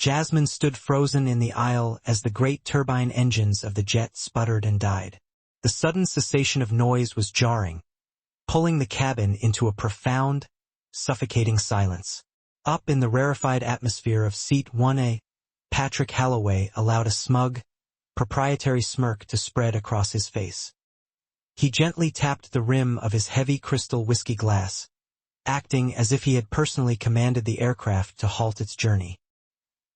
Jasmine stood frozen in the aisle as the great turbine engines of the jet sputtered and died. The sudden cessation of noise was jarring, pulling the cabin into a profound, suffocating silence. Up in the rarefied atmosphere of Seat 1A, Patrick Halloway allowed a smug, proprietary smirk to spread across his face. He gently tapped the rim of his heavy crystal whiskey glass, acting as if he had personally commanded the aircraft to halt its journey.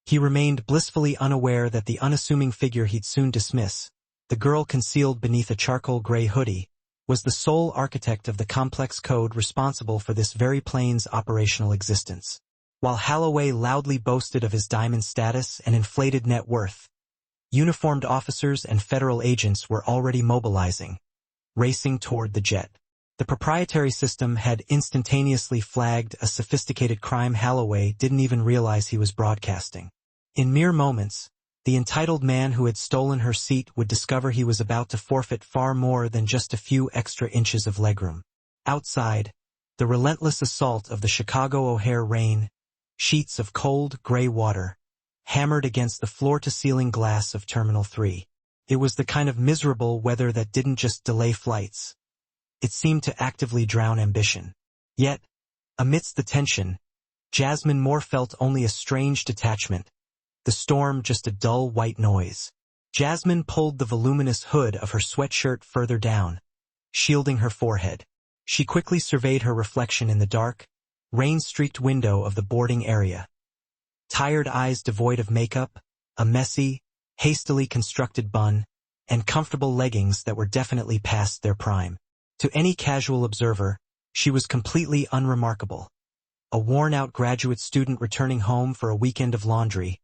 He remained blissfully unaware that the unassuming figure he'd soon dismiss, the girl concealed beneath a charcoal gray hoodie, was the sole architect of the complex code responsible for this very plane's operational existence. While Halloway loudly boasted of his diamond status and inflated net worth, uniformed officers and federal agents were already mobilizing, racing toward the jet. The proprietary system had instantaneously flagged a sophisticated crime Halloway didn't even realize he was broadcasting. In mere moments, the entitled man who had stolen her seat would discover he was about to forfeit far more than just a few extra inches of legroom. Outside, the relentless assault of the Chicago O'Hare rain, sheets of cold, gray water, hammered against the floor-to-ceiling glass of Terminal 3. It was the kind of miserable weather that didn't just delay flights. It seemed to actively drown ambition. Yet, amidst the tension, Jasmine Moore felt only a strange detachment, the storm just a dull white noise. Jasmine pulled the voluminous hood of her sweatshirt further down, shielding her forehead. She quickly surveyed her reflection in the dark, rain-streaked window of the boarding area. Tired eyes devoid of makeup, a messy, hastily constructed bun, and comfortable leggings that were definitely past their prime. To any casual observer, she was completely unremarkable. A worn-out graduate student returning home for a weekend of laundry,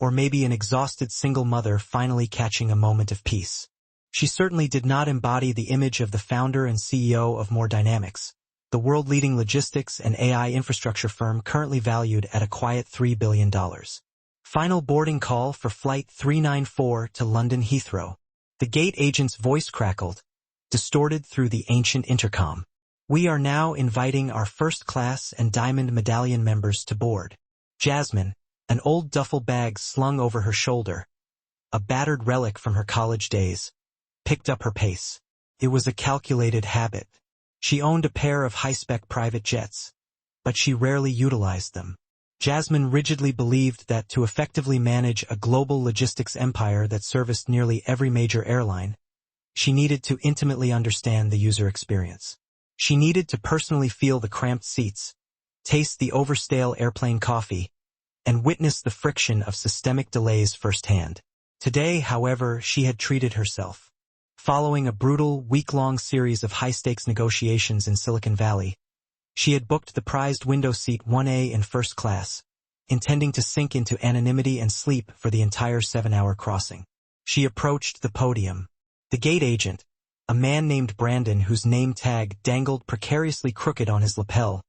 or maybe an exhausted single mother finally catching a moment of peace. She certainly did not embody the image of the founder and CEO of More Dynamics, the world-leading logistics and AI infrastructure firm currently valued at a quiet $3 billion. Final boarding call for Flight 394 to London Heathrow. The gate agent's voice crackled, distorted through the ancient intercom. We are now inviting our first-class and Diamond Medallion members to board. Jasmine, an old duffel bag slung over her shoulder, a battered relic from her college days, picked up her pace. It was a calculated habit. She owned a pair of high-spec private jets, but she rarely utilized them. Jasmine rigidly believed that to effectively manage a global logistics empire that serviced nearly every major airline, she needed to intimately understand the user experience. She needed to personally feel the cramped seats, taste the overstale airplane coffee, and witness the friction of systemic delays firsthand. Today, however, she had treated herself. Following a brutal, week-long series of high-stakes negotiations in Silicon Valley, she had booked the prized window seat 1A in first class, intending to sink into anonymity and sleep for the entire 7-hour crossing. She approached the podium. The gate agent, a man named Brandon whose name tag dangled precariously crooked on his lapel,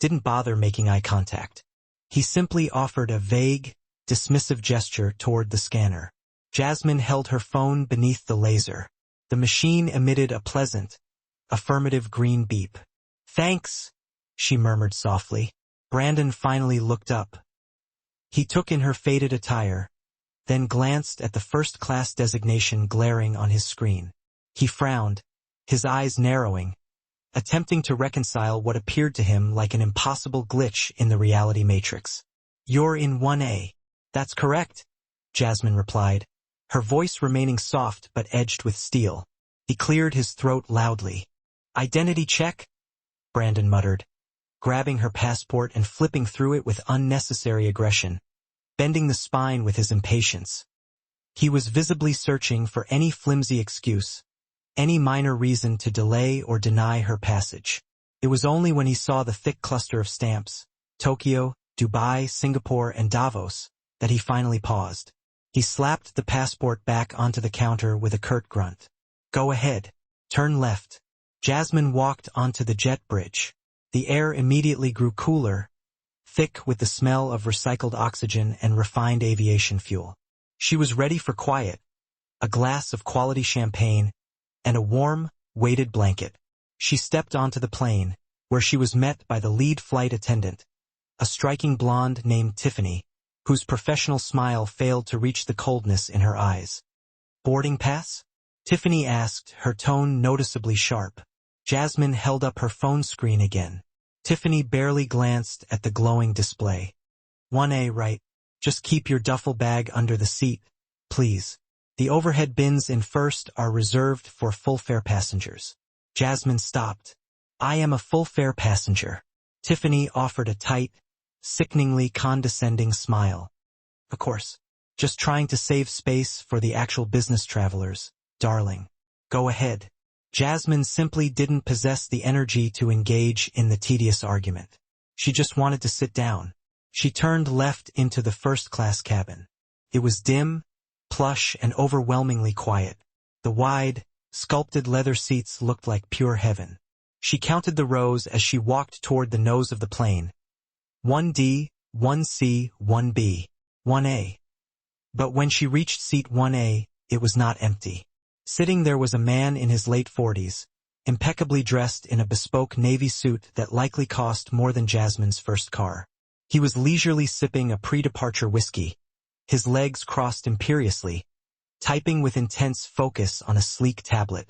didn't bother making eye contact. He simply offered a vague, dismissive gesture toward the scanner. Jasmine held her phone beneath the laser. The machine emitted a pleasant, affirmative green beep. "Thanks," she murmured softly. Brandon finally looked up. He took in her faded attire, then glanced at the first-class designation glaring on his screen. He frowned, his eyes narrowing, attempting to reconcile what appeared to him like an impossible glitch in the reality matrix. "You're in 1A. That's correct," Jasmine replied, her voice remaining soft but edged with steel. He cleared his throat loudly. "Identity check?" Brandon muttered, grabbing her passport and flipping through it with unnecessary aggression, bending the spine with his impatience. He was visibly searching for any flimsy excuse, any minor reason to delay or deny her passage. It was only when he saw the thick cluster of stamps, Tokyo, Dubai, Singapore, and Davos, that he finally paused. He slapped the passport back onto the counter with a curt grunt. "Go ahead. Turn left." Jasmine walked onto the jet bridge. The air immediately grew cooler, thick with the smell of recycled oxygen and refined aviation fuel. She was ready for quiet, a glass of quality champagne, and a warm, weighted blanket. She stepped onto the plane, where she was met by the lead flight attendant, a striking blonde named Tiffany, whose professional smile failed to reach the coldness in her eyes. "Boarding pass?" Tiffany asked, her tone noticeably sharp. Jasmine held up her phone screen again. Tiffany barely glanced at the glowing display. "1A, right? Just keep your duffel bag under the seat, please. The overhead bins in first are reserved for full-fare passengers." Jasmine stopped. "I am a full-fare passenger." Tiffany offered a tight, sickeningly condescending smile. "Of course. Just trying to save space for the actual business travelers, darling. Go ahead." Jasmine simply didn't possess the energy to engage in the tedious argument. She just wanted to sit down. She turned left into the first-class cabin. It was dim, plush, and overwhelmingly quiet. The wide, sculpted leather seats looked like pure heaven. She counted the rows as she walked toward the nose of the plane. 1D, 1C, 1B, 1A. But when she reached seat 1A, it was not empty. Sitting there was a man in his late 40s, impeccably dressed in a bespoke navy suit that likely cost more than Jasmine's first car. He was leisurely sipping a pre-departure whiskey, his legs crossed imperiously, typing with intense focus on a sleek tablet.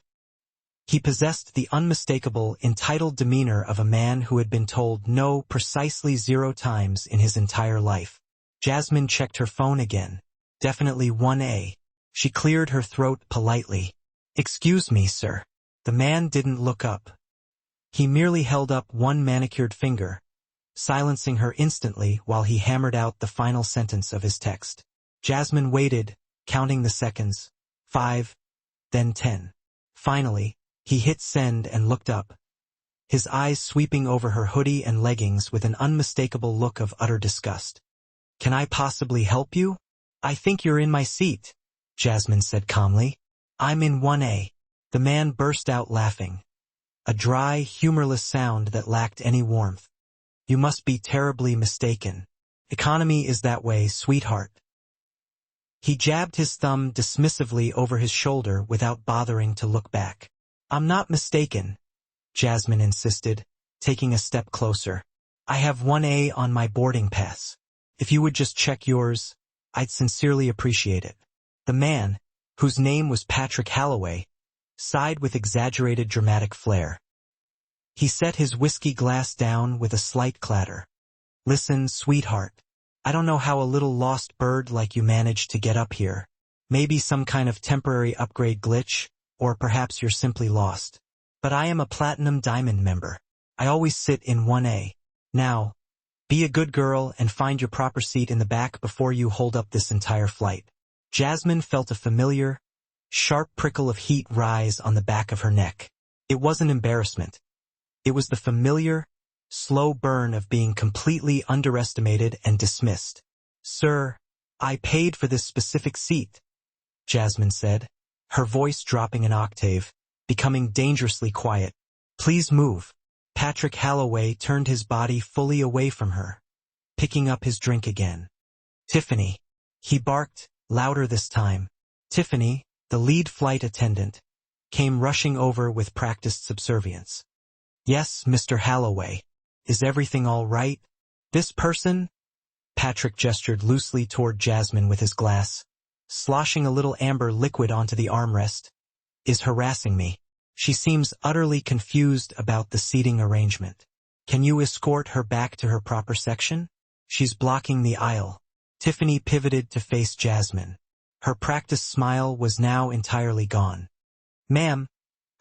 He possessed the unmistakable, entitled demeanor of a man who had been told no precisely 0 times in his entire life. Jasmine checked her phone again. Definitely 1A. She cleared her throat politely. "Excuse me, sir." The man didn't look up. He merely held up one manicured finger, silencing her instantly while he hammered out the final sentence of his text. Jasmine waited, counting the seconds. 5, then 10. Finally, he hit send and looked up, his eyes sweeping over her hoodie and leggings with an unmistakable look of utter disgust. "Can I possibly help you?" "I think you're in my seat," Jasmine said calmly. "I'm in 1A. The man burst out laughing, a dry, humorless sound that lacked any warmth. "You must be terribly mistaken. Economy is that way, sweetheart." He jabbed his thumb dismissively over his shoulder without bothering to look back. "I'm not mistaken," Jasmine insisted, taking a step closer. "I have 1A on my boarding pass. If you would just check yours, I'd sincerely appreciate it." The man, whose name was Patrick Halloway, sighed with exaggerated dramatic flair. He set his whiskey glass down with a slight clatter. "Listen, sweetheart. I don't know how a little lost bird like you managed to get up here. Maybe some kind of temporary upgrade glitch, or perhaps you're simply lost. But I am a Platinum Diamond member. I always sit in 1A. Now, be a good girl and find your proper seat in the back before you hold up this entire flight." Jasmine felt a familiar, sharp prickle of heat rise on the back of her neck. It wasn't embarrassment. It was the familiar, slow burn of being completely underestimated and dismissed. "Sir, I paid for this specific seat," Jasmine said, her voice dropping an octave, becoming dangerously quiet. "Please move." Patrick Halloway turned his body fully away from her, picking up his drink again. "Tiffany," he barked, louder this time. Tiffany, the lead flight attendant, came rushing over with practiced subservience. "Yes, Mr. Halloway. Is everything all right? This person," Patrick gestured loosely toward Jasmine with his glass, sloshing a little amber liquid onto the armrest, "is harassing me. She seems utterly confused about the seating arrangement. Can you escort her back to her proper section? She's blocking the aisle." Tiffany pivoted to face Jasmine. Her practiced smile was now entirely gone. "Ma'am,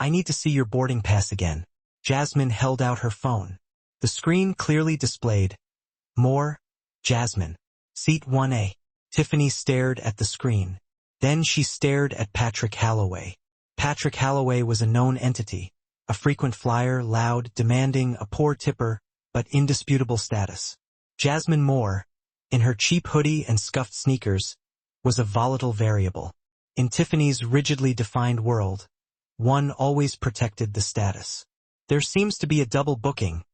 I need to see your boarding pass again." Jasmine held out her phone. The screen clearly displayed, "More, Jasmine. Seat 1A." Tiffany stared at the screen. Then she stared at Patrick Halloway. Patrick Halloway was a known entity, a frequent flyer, loud, demanding, a poor tipper, but indisputable status. Jasmine Moore, in her cheap hoodie and scuffed sneakers, was a volatile variable. In Tiffany's rigidly defined world, one always protected the status. "There seems to be a double booking,"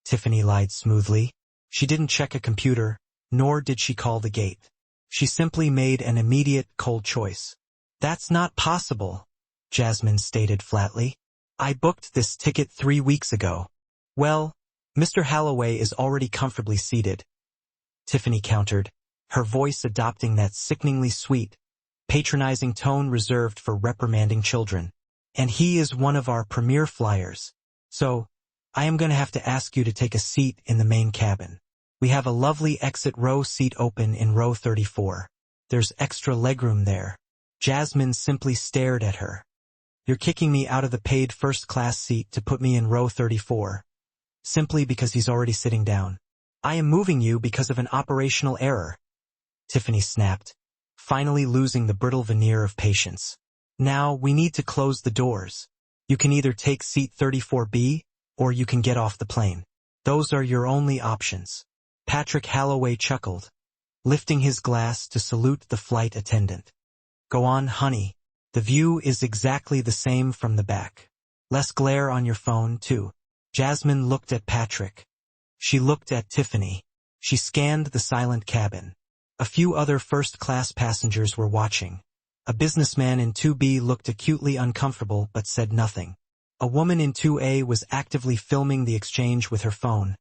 Tiffany lied smoothly. She didn't check a computer, nor did she call the gate. She simply made an immediate, cold choice. "That's not possible," Jasmine stated flatly. "I booked this ticket 3 weeks ago." "Well, Mr. Halloway is already comfortably seated," Tiffany countered, her voice adopting that sickeningly sweet, patronizing tone reserved for reprimanding children. "And he is one of our premier flyers. So, I am going to have to ask you to take a seat in the main cabin. We have a lovely exit row seat open in row 34. There's extra legroom there." Jasmine simply stared at her. "You're kicking me out of the paid first-class seat to put me in row 34. Simply because he's already sitting down. I am moving you because of an operational error," Tiffany snapped, finally losing the brittle veneer of patience. "Now, we need to close the doors. You can either take seat 34B, or you can get off the plane. Those are your only options." Patrick Holloway chuckled, lifting his glass to salute the flight attendant. "Go on, honey. The view is exactly the same from the back. Less glare on your phone, too." Jasmine looked at Patrick. She looked at Tiffany. She scanned the silent cabin. A few other first-class passengers were watching. A businessman in 2B looked acutely uncomfortable but said nothing. A woman in 2A was actively filming the exchange with her phone,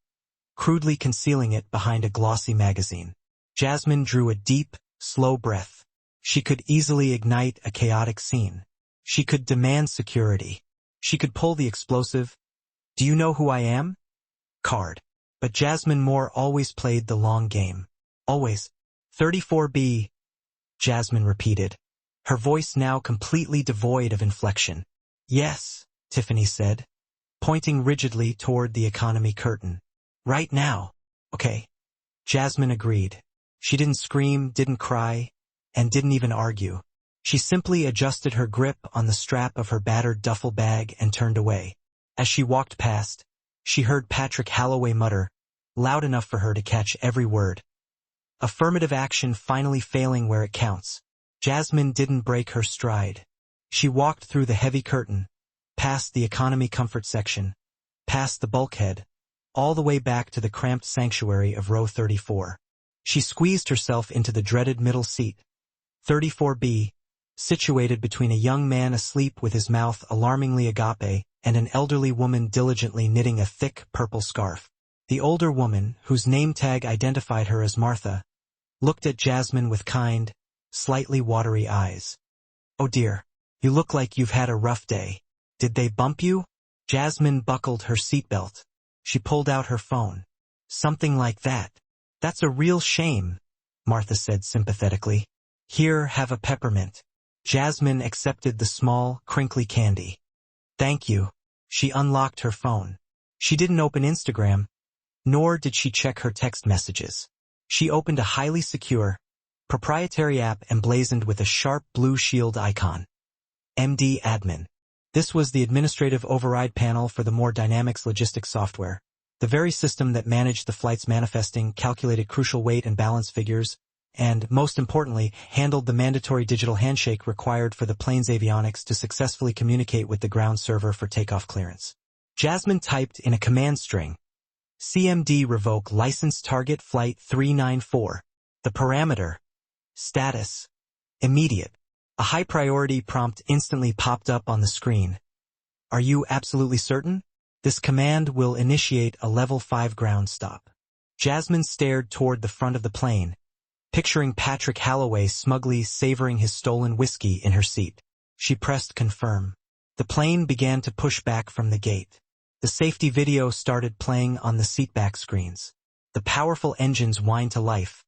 crudely concealing it behind a glossy magazine. Jasmine drew a deep, slow breath. She could easily ignite a chaotic scene. She could demand security. She could pull the explosive, "Do you know who I am?" card. But Jasmine Moore always played the long game. Always. 34B, Jasmine repeated, her voice now completely devoid of inflection. "Yes," Tiffany said, pointing rigidly toward the economy curtain. "Right now." "Okay." Jasmine agreed. She didn't scream, didn't cry, and didn't even argue. She simply adjusted her grip on the strap of her battered duffel bag and turned away. As she walked past, she heard Patrick Holloway mutter, loud enough for her to catch every word. "Affirmative action finally failing where it counts." Jasmine didn't break her stride. She walked through the heavy curtain, past the economy comfort section, past the bulkhead, all the way back to the cramped sanctuary of row 34. She squeezed herself into the dreaded middle seat, 34B, situated between a young man asleep with his mouth alarmingly agape and an elderly woman diligently knitting a thick purple scarf. The older woman, whose name tag identified her as Martha, looked at Jasmine with kind, slightly watery eyes. "Oh dear, you look like you've had a rough day. Did they bump you?" Jasmine buckled her seatbelt. She pulled out her phone. "Something like that. That's a real shame," Martha said sympathetically. "Here, have a peppermint." Jasmine accepted the small, crinkly candy. "Thank you." She unlocked her phone. She didn't open Instagram, nor did she check her text messages. She opened a highly secure, proprietary app emblazoned with a sharp blue shield icon. MD Admin. This was the administrative override panel for the More Dynamics logistics software, the very system that managed the flight's manifesting, calculated crucial weight and balance figures, and, most importantly, handled the mandatory digital handshake required for the plane's avionics to successfully communicate with the ground server for takeoff clearance. Jasmine typed in a command string, "CMD revoke license target flight 394. The parameter, status, immediate." A high-priority prompt instantly popped up on the screen. "Are you absolutely certain? This command will initiate a level 5 ground stop." Jasmine stared toward the front of the plane, picturing Patrick Holloway smugly savoring his stolen whiskey in her seat. She pressed confirm. The plane began to push back from the gate. The safety video started playing on the seatback screens. The powerful engines whined to life,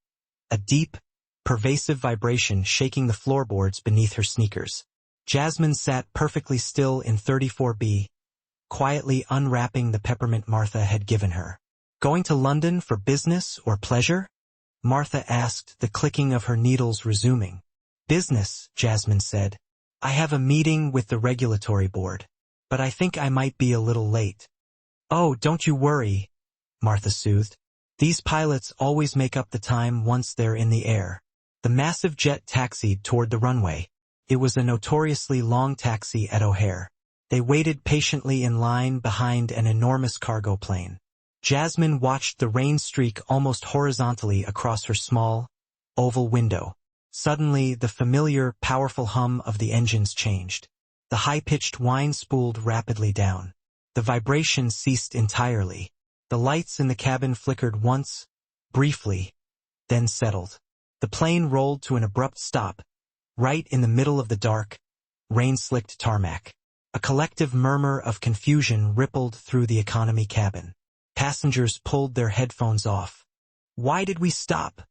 a deep, pervasive vibration shaking the floorboards beneath her sneakers. Jasmine sat perfectly still in 34B, quietly unwrapping the peppermint Martha had given her. "Going to London for business or pleasure?" Martha asked, the clicking of her needles resuming. "Business," Jasmine said. "I have a meeting with the regulatory board, but I think I might be a little late." "Oh, don't you worry," Martha soothed. "These pilots always make up the time once they're in the air." The massive jet taxied toward the runway. It was a notoriously long taxi at O'Hare. They waited patiently in line behind an enormous cargo plane. Jasmine watched the rain streak almost horizontally across her small, oval window. Suddenly, the familiar, powerful hum of the engines changed. The high-pitched whine spooled rapidly down. The vibration ceased entirely. The lights in the cabin flickered once, briefly, then settled. The plane rolled to an abrupt stop, right in the middle of the dark, rain-slicked tarmac. A collective murmur of confusion rippled through the economy cabin. Passengers pulled their headphones off. "Why did we stop?"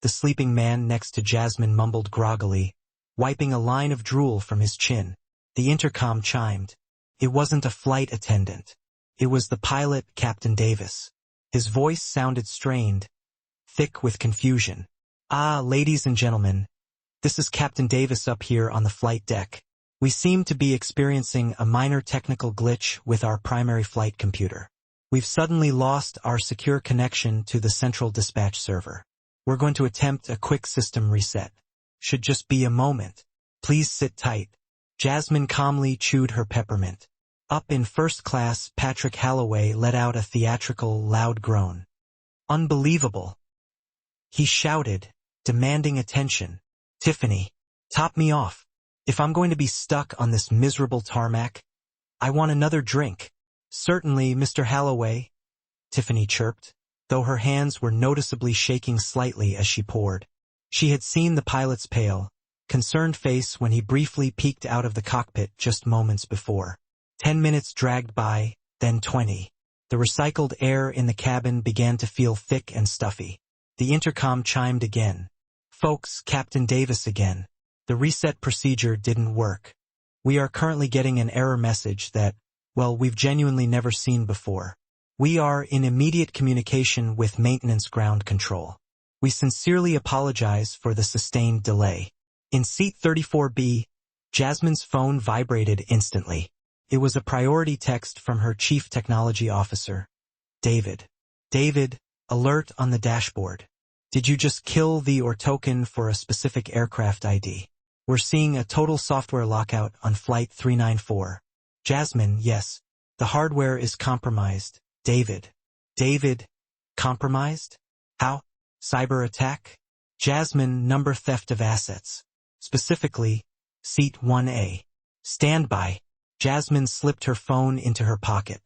The sleeping man next to Jasmine mumbled groggily, wiping a line of drool from his chin. The intercom chimed. It wasn't a flight attendant. It was the pilot, Captain Davis. His voice sounded strained, thick with confusion. "Ah, ladies and gentlemen, this is Captain Davis up here on the flight deck. We seem to be experiencing a minor technical glitch with our primary flight computer. We've suddenly lost our secure connection to the central dispatch server. We're going to attempt a quick system reset. Should just be a moment. Please sit tight." Jasmine calmly chewed her peppermint. Up in first class, Patrick Halloway let out a theatrical, loud groan. "Unbelievable!" he shouted, demanding attention. "Tiffany, top me off. If I'm going to be stuck on this miserable tarmac, I want another drink." "Certainly, Mr. Halloway," Tiffany chirped, though her hands were noticeably shaking slightly as she poured. She had seen the pilot's pale, concerned face when he briefly peeked out of the cockpit just moments before. 10 minutes dragged by, then 20. The recycled air in the cabin began to feel thick and stuffy. The intercom chimed again. "Folks, Captain Davis again. The reset procedure didn't work. We are currently getting an error message that, well, we've genuinely never seen before. We are in immediate communication with maintenance ground control. We sincerely apologize for the sustained delay." In seat 34B, Jasmine's phone vibrated instantly. It was a priority text from her chief technology officer, David. "David, alert on the dashboard. Did you just kill the or token for a specific aircraft ID? We're seeing a total software lockout on Flight 394. Jasmine, yes. The hardware is compromised. David. David, compromised? How? Cyber attack? Jasmine, number theft of assets. Specifically, seat 1A. Standby." Jasmine slipped her phone into her pocket.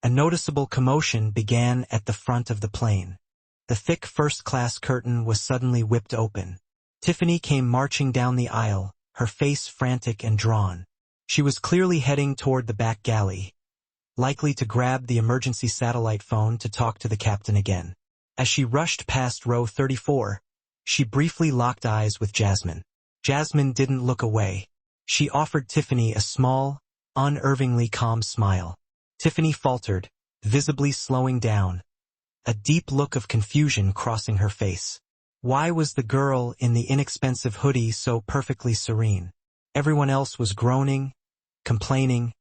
A noticeable commotion began at the front of the plane. The thick first-class curtain was suddenly whipped open. Tiffany came marching down the aisle, her face frantic and drawn. She was clearly heading toward the back galley, likely to grab the emergency satellite phone to talk to the captain again. As she rushed past row 34, she briefly locked eyes with Jasmine. Jasmine didn't look away. She offered Tiffany a small, unervingly calm smile. Tiffany faltered, visibly slowing down, a deep look of confusion crossing her face. Why was the girl in the inexpensive hoodie so perfectly serene? Everyone else was groaning, complaining,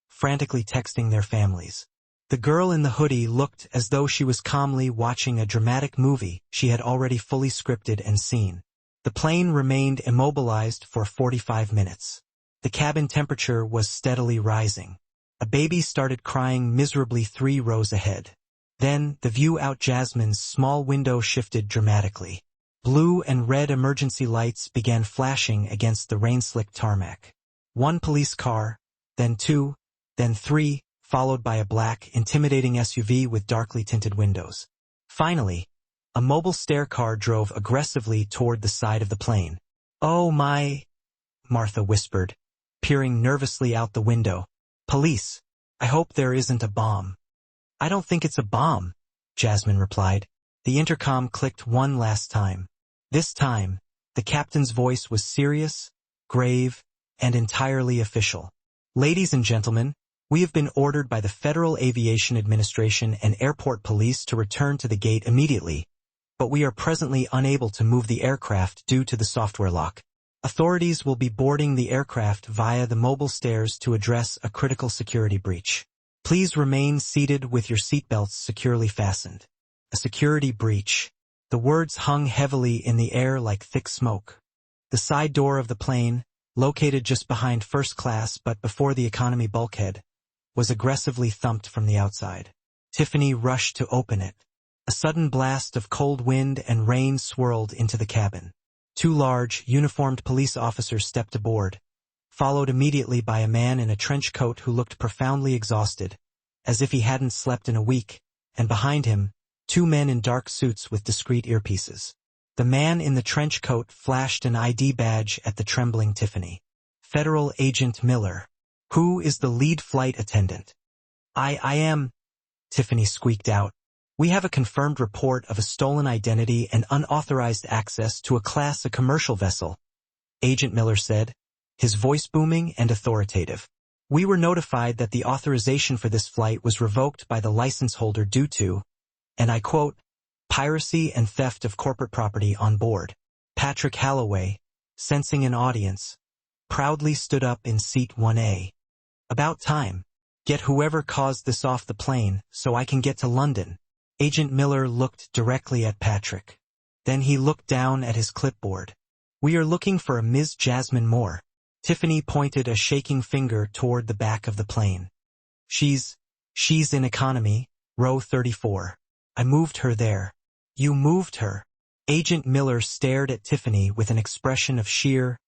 frantically texting their families. The girl in the hoodie looked as though she was calmly watching a dramatic movie she had already fully scripted and seen. The plane remained immobilized for 45 minutes. The cabin temperature was steadily rising. A baby started crying miserably 3 rows ahead. Then, the view out Jasmine's small window shifted dramatically. Blue and red emergency lights began flashing against the rain-slicked tarmac. 1 police car, then 2, then 3, followed by a black, intimidating SUV with darkly tinted windows. Finally, a mobile stair car drove aggressively toward the side of the plane. "Oh my," Martha whispered, peering nervously out the window. "Police. I hope there isn't a bomb." "I don't think it's a bomb," Jasmine replied. The intercom clicked one last time. This time, the captain's voice was serious, grave, and entirely official. "Ladies and gentlemen, we have been ordered by the Federal Aviation Administration and airport police to return to the gate immediately, but we are presently unable to move the aircraft due to the software lock. Authorities will be boarding the aircraft via the mobile stairs to address a critical security breach. Please remain seated with your seatbelts securely fastened." A security breach. The words hung heavily in the air like thick smoke. The side door of the plane, located just behind first class but before the economy bulkhead, was aggressively thumped from the outside. Tiffany rushed to open it. A sudden blast of cold wind and rain swirled into the cabin. 2 large, uniformed police officers stepped aboard, followed immediately by a man in a trench coat who looked profoundly exhausted, as if he hadn't slept in a week, and behind him, 2 men in dark suits with discreet earpieces. The man in the trench coat flashed an ID badge at the trembling Tiffany. Federal Agent Miller. Who is the lead flight attendant? I am, Tiffany squeaked out. We have a confirmed report of a stolen identity and unauthorized access to a Class A commercial vessel, Agent Miller said, his voice booming and authoritative. We were notified that the authorization for this flight was revoked by the license holder due to, and I quote, piracy and theft of corporate property on board. Patrick Halloway, sensing an audience, proudly stood up in seat 1A. About time. Get whoever caused this off the plane so I can get to London. Agent Miller looked directly at Patrick. Then he looked down at his clipboard. We are looking for a Ms. Jasmine Moore. Tiffany pointed a shaking finger toward the back of the plane. She's in economy, row 34. I moved her there. You moved her. Agent Miller stared at Tiffany with an expression of sheer,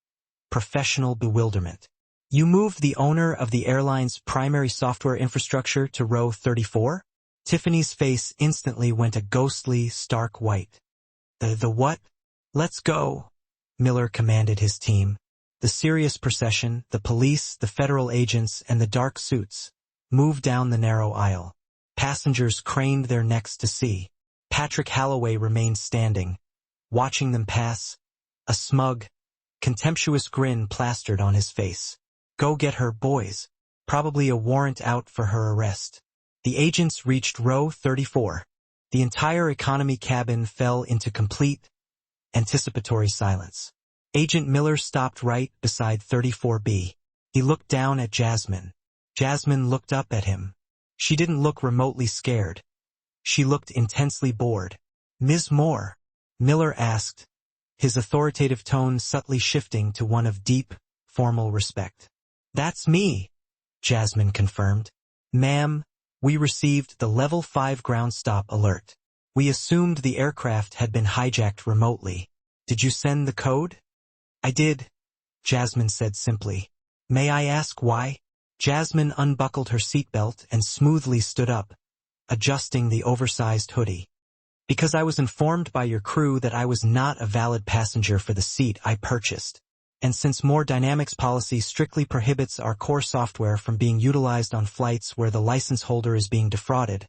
professional bewilderment. You moved the owner of the airline's primary software infrastructure to row 34? Tiffany's face instantly went a ghostly, stark white. The what? Let's go, Miller commanded his team. The serious procession, the police, the federal agents, and the dark suits, moved down the narrow aisle. Passengers craned their necks to see. Patrick Halloway remained standing, watching them pass, a smug, contemptuous grin plastered on his face. Go get her, boys. Probably a warrant out for her arrest. The agents reached row 34. The entire economy cabin fell into complete, anticipatory silence. Agent Miller stopped right beside 34B. He looked down at Jasmine. Jasmine looked up at him. She didn't look remotely scared. She looked intensely bored. Ms. Moore? Miller asked, his authoritative tone subtly shifting to one of deep, formal respect. That's me, Jasmine confirmed. Ma'am, we received the Level 5 ground stop alert. We assumed the aircraft had been hijacked remotely. Did you send the code? I did, Jasmine said simply. May I ask why? Jasmine unbuckled her seatbelt and smoothly stood up, adjusting the oversized hoodie. Because I was informed by your crew that I was not a valid passenger for the seat I purchased. And since More Dynamics policy strictly prohibits our core software from being utilized on flights where the license holder is being defrauded,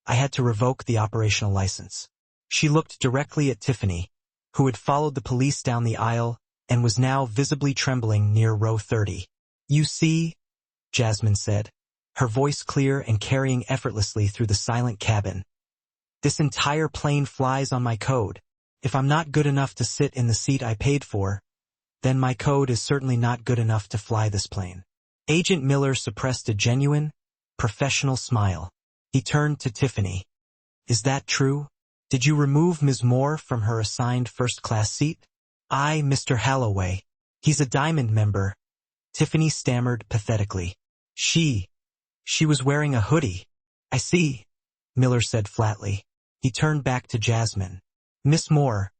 I had to revoke the operational license. She looked directly at Tiffany, who had followed the police down the aisle and was now visibly trembling near row 30. You see, Jasmine said, her voice clear and carrying effortlessly through the silent cabin. This entire plane flies on my code. If I'm not good enough to sit in the seat I paid for, then my code is certainly not good enough to fly this plane. Agent Miller suppressed a genuine, professional smile. He turned to Tiffany. Is that true? Did you remove Ms. Moore from her assigned first-class seat? Mr. Halloway. He's a Diamond member. Tiffany stammered pathetically. She was wearing a hoodie. I see, Miller said flatly. He turned back to Jasmine. Miss Moore,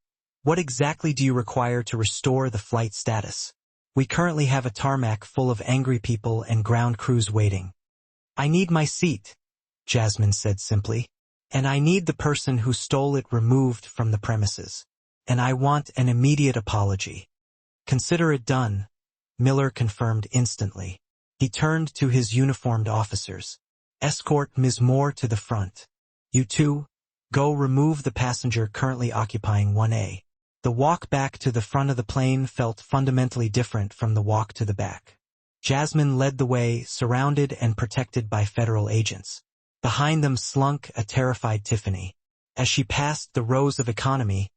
what exactly do you require to restore the flight status? We currently have a tarmac full of angry people and ground crews waiting. I need my seat, Jasmine said simply. And I need the person who stole it removed from the premises. And I want an immediate apology. Consider it done, Miller confirmed instantly. He turned to his uniformed officers. Escort Ms. Moore to the front. You two, go remove the passenger currently occupying 1A. The walk back to the front of the plane felt fundamentally different from the walk to the back. Jasmine led the way, surrounded and protected by federal agents. Behind them slunk a terrified Tiffany. As she passed the rows of economy,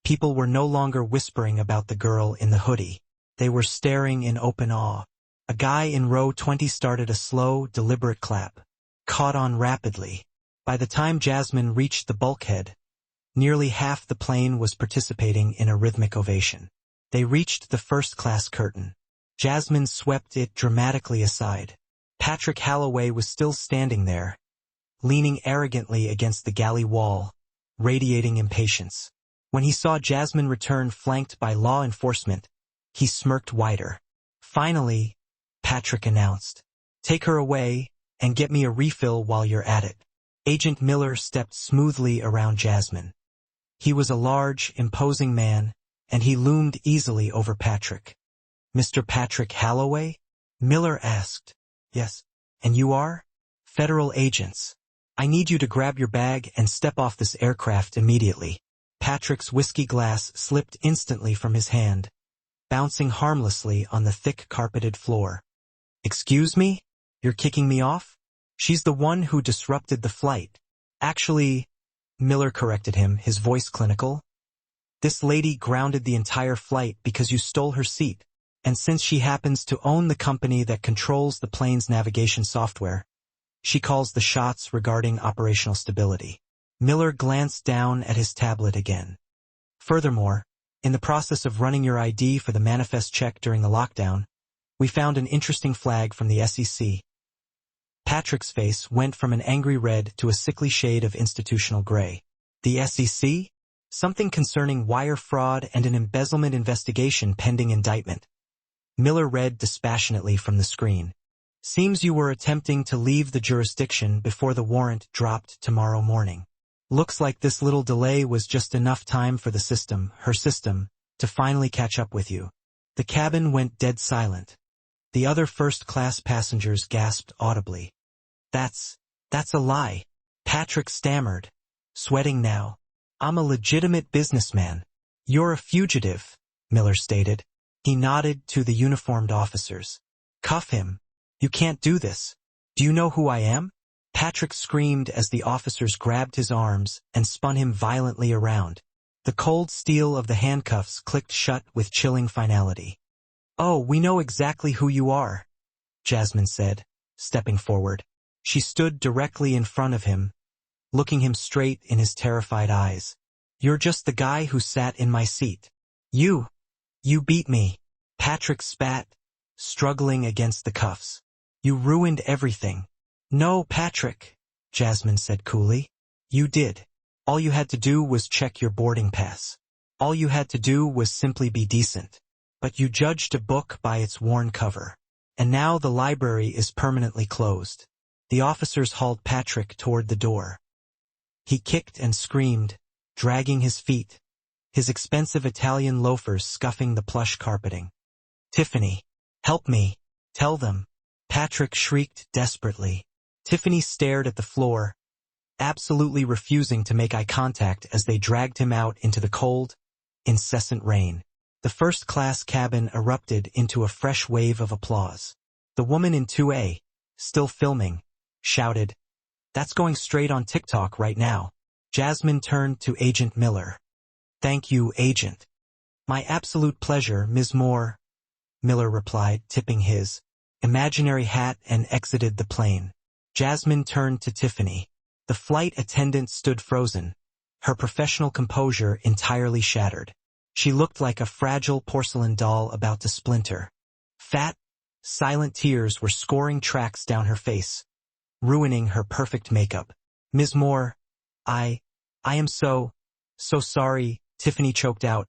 people were no longer whispering about the girl in the hoodie. They were staring in open awe. A guy in row 20 started a slow, deliberate clap. Caught on rapidly. By the time Jasmine reached the bulkhead, nearly half the plane was participating in a rhythmic ovation. They reached the first-class curtain. Jasmine swept it dramatically aside. Patrick Halloway was still standing there, leaning arrogantly against the galley wall, radiating impatience. When he saw Jasmine return flanked by law enforcement, he smirked wider. Finally, Patrick announced, "Take her away, and get me a refill while you're at it." Agent Miller stepped smoothly around Jasmine. He was a large, imposing man, and he loomed easily over Patrick. "Mr. Patrick Halloway?" Miller asked. "Yes. And you are?" "Federal agents. I need you to grab your bag and step off this aircraft immediately." Patrick's whiskey glass slipped instantly from his hand, bouncing harmlessly on the thick carpeted floor. "Excuse me? You're kicking me off?" "She's the one who disrupted the flight." "Actually," Miller corrected him, his voice clinical, "this lady grounded the entire flight because you stole her seat, and since she happens to own the company that controls the plane's navigation software, she calls the shots regarding operational stability." Miller glanced down at his tablet again. "Furthermore, in the process of running your ID for the manifest check during the lockdown, we found an interesting flag from the SEC." Patrick's face went from an angry red to a sickly shade of institutional gray. "The SEC? Something concerning wire fraud and an embezzlement investigation pending indictment." Miller read dispassionately from the screen. "Seems you were attempting to leave the jurisdiction before the warrant dropped tomorrow morning. Looks like this little delay was just enough time for the system, her system, to finally catch up with you." The cabin went dead silent. The other first-class passengers gasped audibly. That's a lie," Patrick stammered, sweating now. "I'm a legitimate businessman." "You're a fugitive," Miller stated. He nodded to the uniformed officers. "Cuff him. You can't do this. Do you know who I am?" Patrick screamed as the officers grabbed his arms and spun him violently around. The cold steel of the handcuffs clicked shut with chilling finality. "Oh, we know exactly who you are," Jasmine said, stepping forward. She stood directly in front of him, looking him straight in his terrified eyes. "You're just the guy who sat in my seat. You beat me." Patrick spat, struggling against the cuffs. "You ruined everything." "No, Patrick," Jasmine said coolly. "You did. All you had to do was check your boarding pass. All you had to do was simply be decent. But you judged a book by its worn cover. And now the library is permanently closed." The officers hauled Patrick toward the door. He kicked and screamed, dragging his feet, his expensive Italian loafers scuffing the plush carpeting. "Tiffany, help me. Tell them." Patrick shrieked desperately. Tiffany stared at the floor, absolutely refusing to make eye contact as they dragged him out into the cold, incessant rain. The first-class cabin erupted into a fresh wave of applause. The woman in 2A, still filming, shouted, "That's going straight on TikTok right now." Jasmine turned to Agent Miller. "Thank you, Agent." "My absolute pleasure, Ms. Moore," Miller replied, tipping his imaginary hat and exited the plane. Jasmine turned to Tiffany. The flight attendant stood frozen, her professional composure entirely shattered. She looked like a fragile porcelain doll about to splinter. Fat, silent tears were scoring tracks down her face, ruining her perfect makeup. "Ms. Moore, I am so sorry," Tiffany choked out,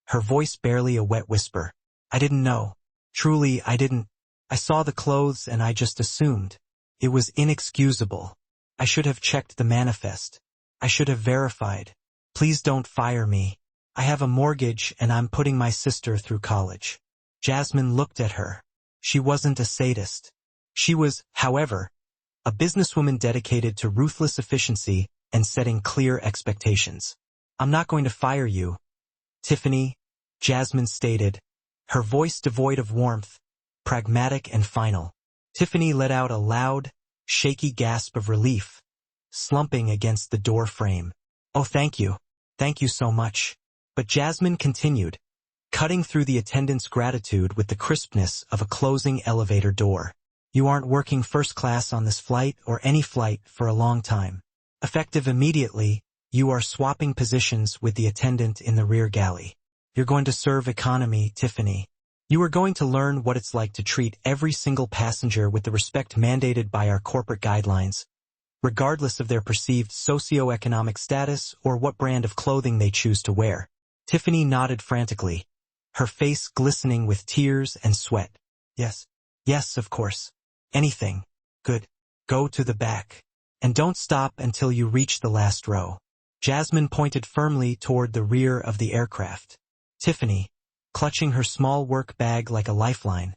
her voice barely a wet whisper. "I didn't know. Truly, I didn't. I saw the clothes and I just assumed. It was inexcusable. I should have checked the manifest. I should have verified. Please don't fire me. I have a mortgage and I'm putting my sister through college." Jasmine looked at her. She wasn't a sadist. She was, however, a businesswoman dedicated to ruthless efficiency and setting clear expectations. "I'm not going to fire you, Tiffany," Jasmine stated, her voice devoid of warmth, pragmatic and final. Tiffany let out a loud, shaky gasp of relief, slumping against the door frame. "Oh, thank you. Thank you so much." But Jasmine continued, cutting through the attendant's gratitude with the crispness of a closing elevator door. "You aren't working first class on this flight or any flight for a long time. Effective immediately, you are swapping positions with the attendant in the rear galley. You're going to serve economy, Tiffany. You are going to learn what it's like to treat every single passenger with the respect mandated by our corporate guidelines, regardless of their perceived socioeconomic status or what brand of clothing they choose to wear." Tiffany nodded frantically, her face glistening with tears and sweat. Yes, of course. Anything. Good. Go to the back. And don't stop until you reach the last row." Jasmine pointed firmly toward the rear of the aircraft. Tiffany, clutching her small work bag like a lifeline,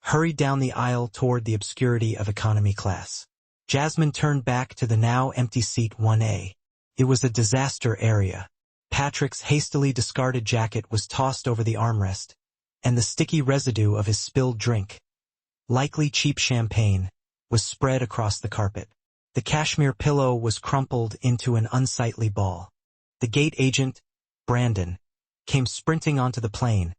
hurried down the aisle toward the obscurity of economy class. Jasmine turned back to the now empty seat 1A. It was a disaster area. Patrick's hastily discarded jacket was tossed over the armrest, and the sticky residue of his spilled drink, likely cheap champagne, was spread across the carpet. The cashmere pillow was crumpled into an unsightly ball. The gate agent, Brandon, came sprinting onto the plane,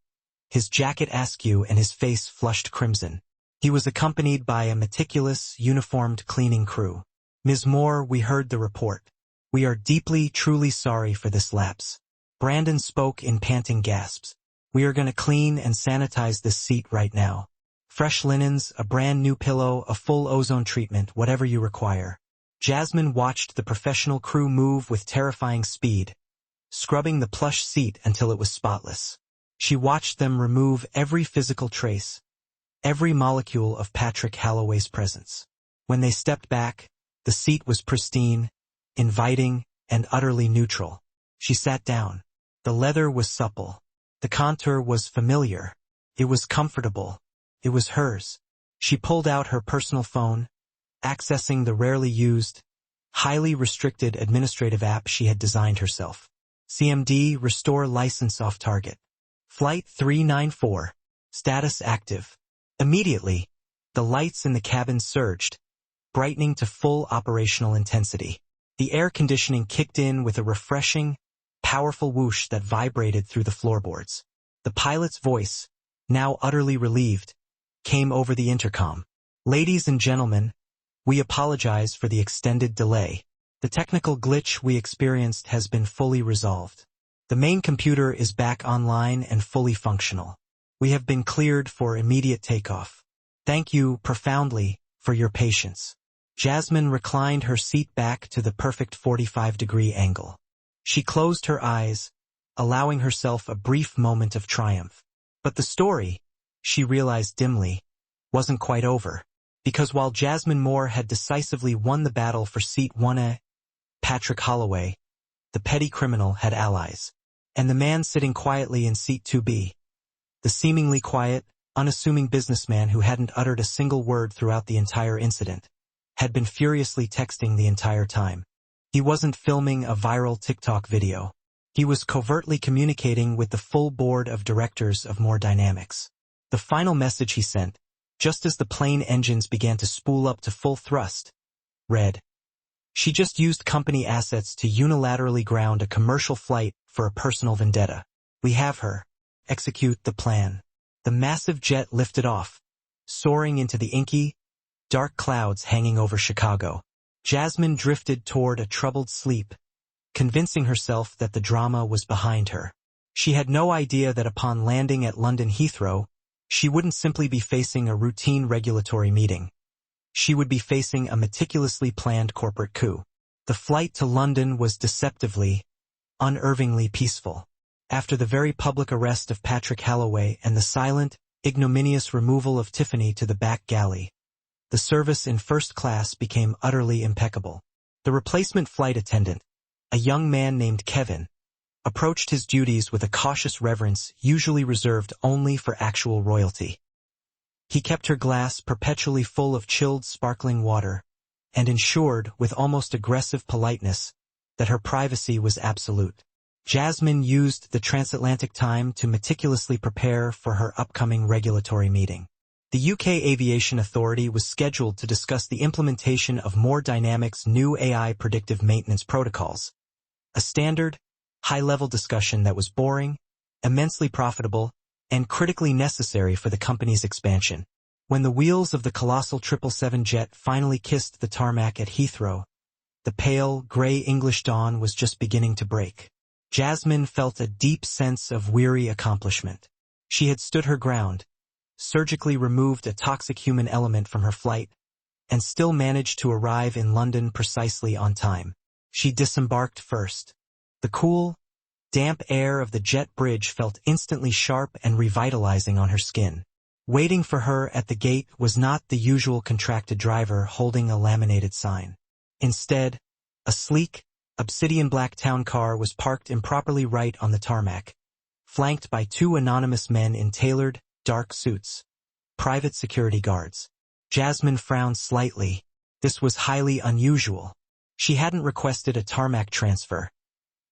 his jacket askew and his face flushed crimson. He was accompanied by a meticulous, uniformed cleaning crew. "Ms. Moore, we heard the report. We are deeply, truly sorry for this lapse." Brandon spoke in panting gasps. "We are going to clean and sanitize this seat right now. Fresh linens, a brand new pillow, a full ozone treatment, whatever you require." Jasmine watched the professional crew move with terrifying speed, scrubbing the plush seat until it was spotless. She watched them remove every physical trace, every molecule of Patrick Holloway's presence. When they stepped back, the seat was pristine, inviting, and utterly neutral. She sat down. The leather was supple. The contour was familiar. It was comfortable. It was hers. She pulled out her personal phone, accessing the rarely used, highly restricted administrative app she had designed herself. CMD, restore license off target. Flight 394. Status active. Immediately, the lights in the cabin surged, brightening to full operational intensity. The air conditioning kicked in with a refreshing, powerful whoosh that vibrated through the floorboards. The pilot's voice, now utterly relieved, came over the intercom. "Ladies and gentlemen, we apologize for the extended delay. The technical glitch we experienced has been fully resolved. The main computer is back online and fully functional. We have been cleared for immediate takeoff. Thank you profoundly for your patience." Jasmine reclined her seat back to the perfect 45-degree angle. She closed her eyes, allowing herself a brief moment of triumph. But the story, she realized dimly, wasn't quite over. Because while Jasmine Moore had decisively won the battle for seat 1A, Patrick Holloway, the petty criminal, had allies. And the man sitting quietly in seat 2B, the seemingly quiet, unassuming businessman who hadn't uttered a single word throughout the entire incident, had been furiously texting the entire time. He wasn't filming a viral TikTok video. He was covertly communicating with the full board of directors of More Dynamics. The final message he sent, just as the plane engines began to spool up to full thrust, read, "She just used company assets to unilaterally ground a commercial flight for a personal vendetta. We have her. Execute the plan." The massive jet lifted off, soaring into the inky, dark clouds hanging over Chicago. Jasmine drifted toward a troubled sleep, convincing herself that the drama was behind her. She had no idea that upon landing at London Heathrow, she wouldn't simply be facing a routine regulatory meeting. She would be facing a meticulously planned corporate coup. The flight to London was deceptively, unnervingly peaceful. After the very public arrest of Patrick Holloway and the silent, ignominious removal of Tiffany to the back galley, the service in first class became utterly impeccable. The replacement flight attendant, a young man named Kevin, approached his duties with a cautious reverence usually reserved only for actual royalty. He kept her glass perpetually full of chilled sparkling water, and ensured, with almost aggressive politeness, that her privacy was absolute. Jasmine used the transatlantic time to meticulously prepare for her upcoming regulatory meeting. The UK Aviation Authority was scheduled to discuss the implementation of More Dynamics' new AI predictive maintenance protocols. A standard, high-level discussion that was boring, immensely profitable, and critically necessary for the company's expansion. When the wheels of the colossal 777 jet finally kissed the tarmac at Heathrow, the pale, gray English dawn was just beginning to break. Jasmine felt a deep sense of weary accomplishment. She had stood her ground, surgically removed a toxic human element from her flight, and still managed to arrive in London precisely on time. She disembarked first. The cool, damp air of the jet bridge felt instantly sharp and revitalizing on her skin. Waiting for her at the gate was not the usual contracted driver holding a laminated sign. Instead, a sleek, obsidian black town car was parked improperly right on the tarmac, flanked by two anonymous men in tailored, dark suits, private security guards. Jasmine frowned slightly. This was highly unusual. She hadn't requested a tarmac transfer.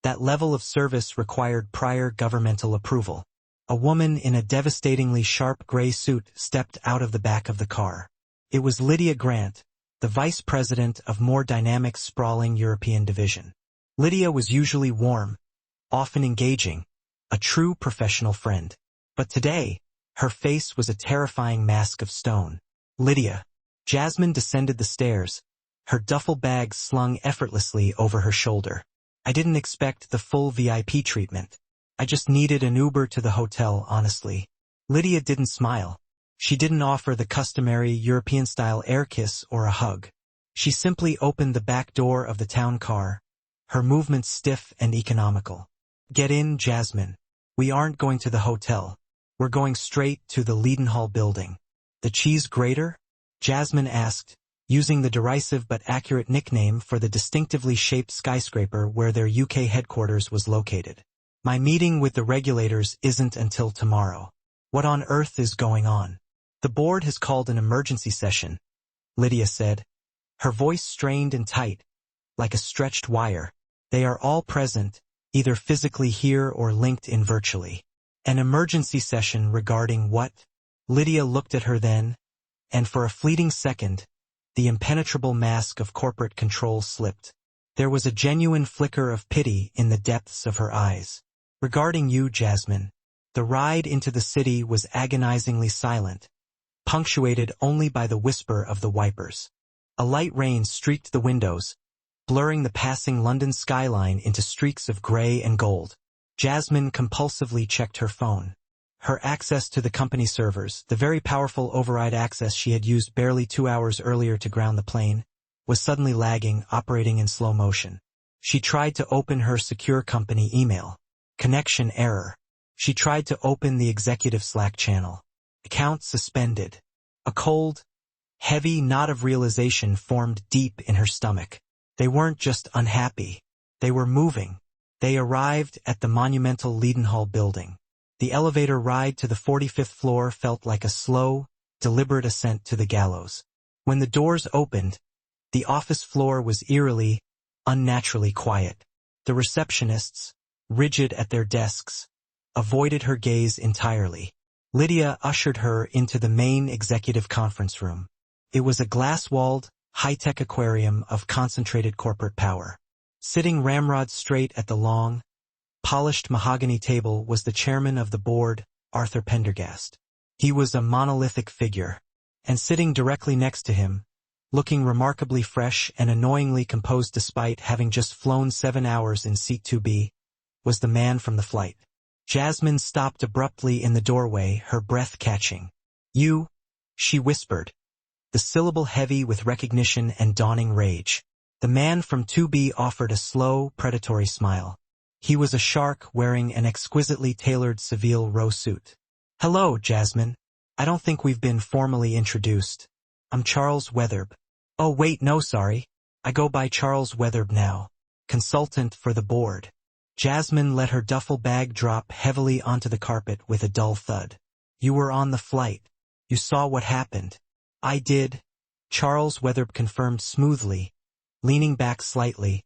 That level of service required prior governmental approval. A woman in a devastatingly sharp gray suit stepped out of the back of the car. It was Lydia Grant, the vice president of more dynamic, sprawling European division. Lydia was usually warm, often engaging, a true professional friend. But today, her face was a terrifying mask of stone. Lydia. Jasmine descended the stairs, her duffel bag slung effortlessly over her shoulder. I didn't expect the full VIP treatment. I just needed an Uber to the hotel, honestly. Lydia didn't smile. She didn't offer the customary European-style air kiss or a hug. She simply opened the back door of the town car, her movements stiff and economical. Get in, Jasmine. We aren't going to the hotel. We're going straight to the Leadenhall building. The cheese grater? Jasmine asked, using the derisive but accurate nickname for the distinctively shaped skyscraper where their UK headquarters was located. My meeting with the regulators isn't until tomorrow. What on earth is going on? The board has called an emergency session, Lydia said, her voice strained and tight, like a stretched wire. They are all present, either physically here or linked in virtually. An emergency session regarding what? Lydia looked at her then, and for a fleeting second, the impenetrable mask of corporate control slipped. There was a genuine flicker of pity in the depths of her eyes. Regarding you, Jasmine, the ride into the city was agonizingly silent, punctuated only by the whisper of the wipers. A light rain streaked the windows, blurring the passing London skyline into streaks of gray and gold. Jasmine compulsively checked her phone. Her access to the company servers, the very powerful override access she had used barely 2 hours earlier to ground the plane, was suddenly lagging, operating in slow motion. She tried to open her secure company email. Connection error. She tried to open the executive Slack channel. Account suspended. A cold, heavy knot of realization formed deep in her stomach. They weren't just unhappy. They were moving. They arrived at the monumental Leadenhall building. The elevator ride to the 45th floor felt like a slow, deliberate ascent to the gallows. When the doors opened, the office floor was eerily, unnaturally quiet. The receptionists, rigid at their desks, avoided her gaze entirely. Lydia ushered her into the main executive conference room. It was a glass-walled, high-tech aquarium of concentrated corporate power. Sitting ramrod straight at the long, polished mahogany table was the chairman of the board, Arthur Pendergast. He was a monolithic figure, and sitting directly next to him, looking remarkably fresh and annoyingly composed despite having just flown 7 hours in seat 2B, was the man from the flight. Jasmine stopped abruptly in the doorway, her breath catching. You, she whispered, the syllable heavy with recognition and dawning rage. The man from 2B offered a slow, predatory smile. He was a shark wearing an exquisitely tailored Seville row suit. Hello, Jasmine. I don't think we've been formally introduced. I'm Charles Weatherb. Oh wait, no sorry. I go by Charles Weatherb now. Consultant for the board. Jasmine let her duffel bag drop heavily onto the carpet with a dull thud. You were on the flight. You saw what happened. I did. Charles Weatherb confirmed smoothly, leaning back slightly,